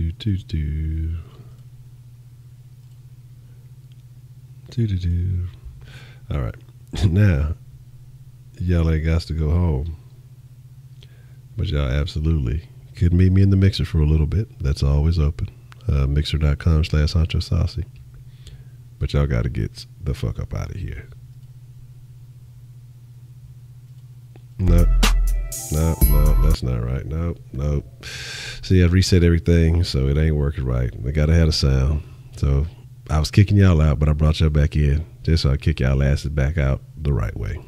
All right. Now, y'all ain't got to go home, but y'all absolutely could meet me in the mixer for a little bit. That's always open. Mixer.com/HonchoSaucy. But y'all got to get the fuck up out of here. No, that's not right. Nope. See, I reset everything, so it ain't working right. I gotta have a sound. So I was kicking y'all out, but I brought y'all back in just so I kick y'all asses back out the right way.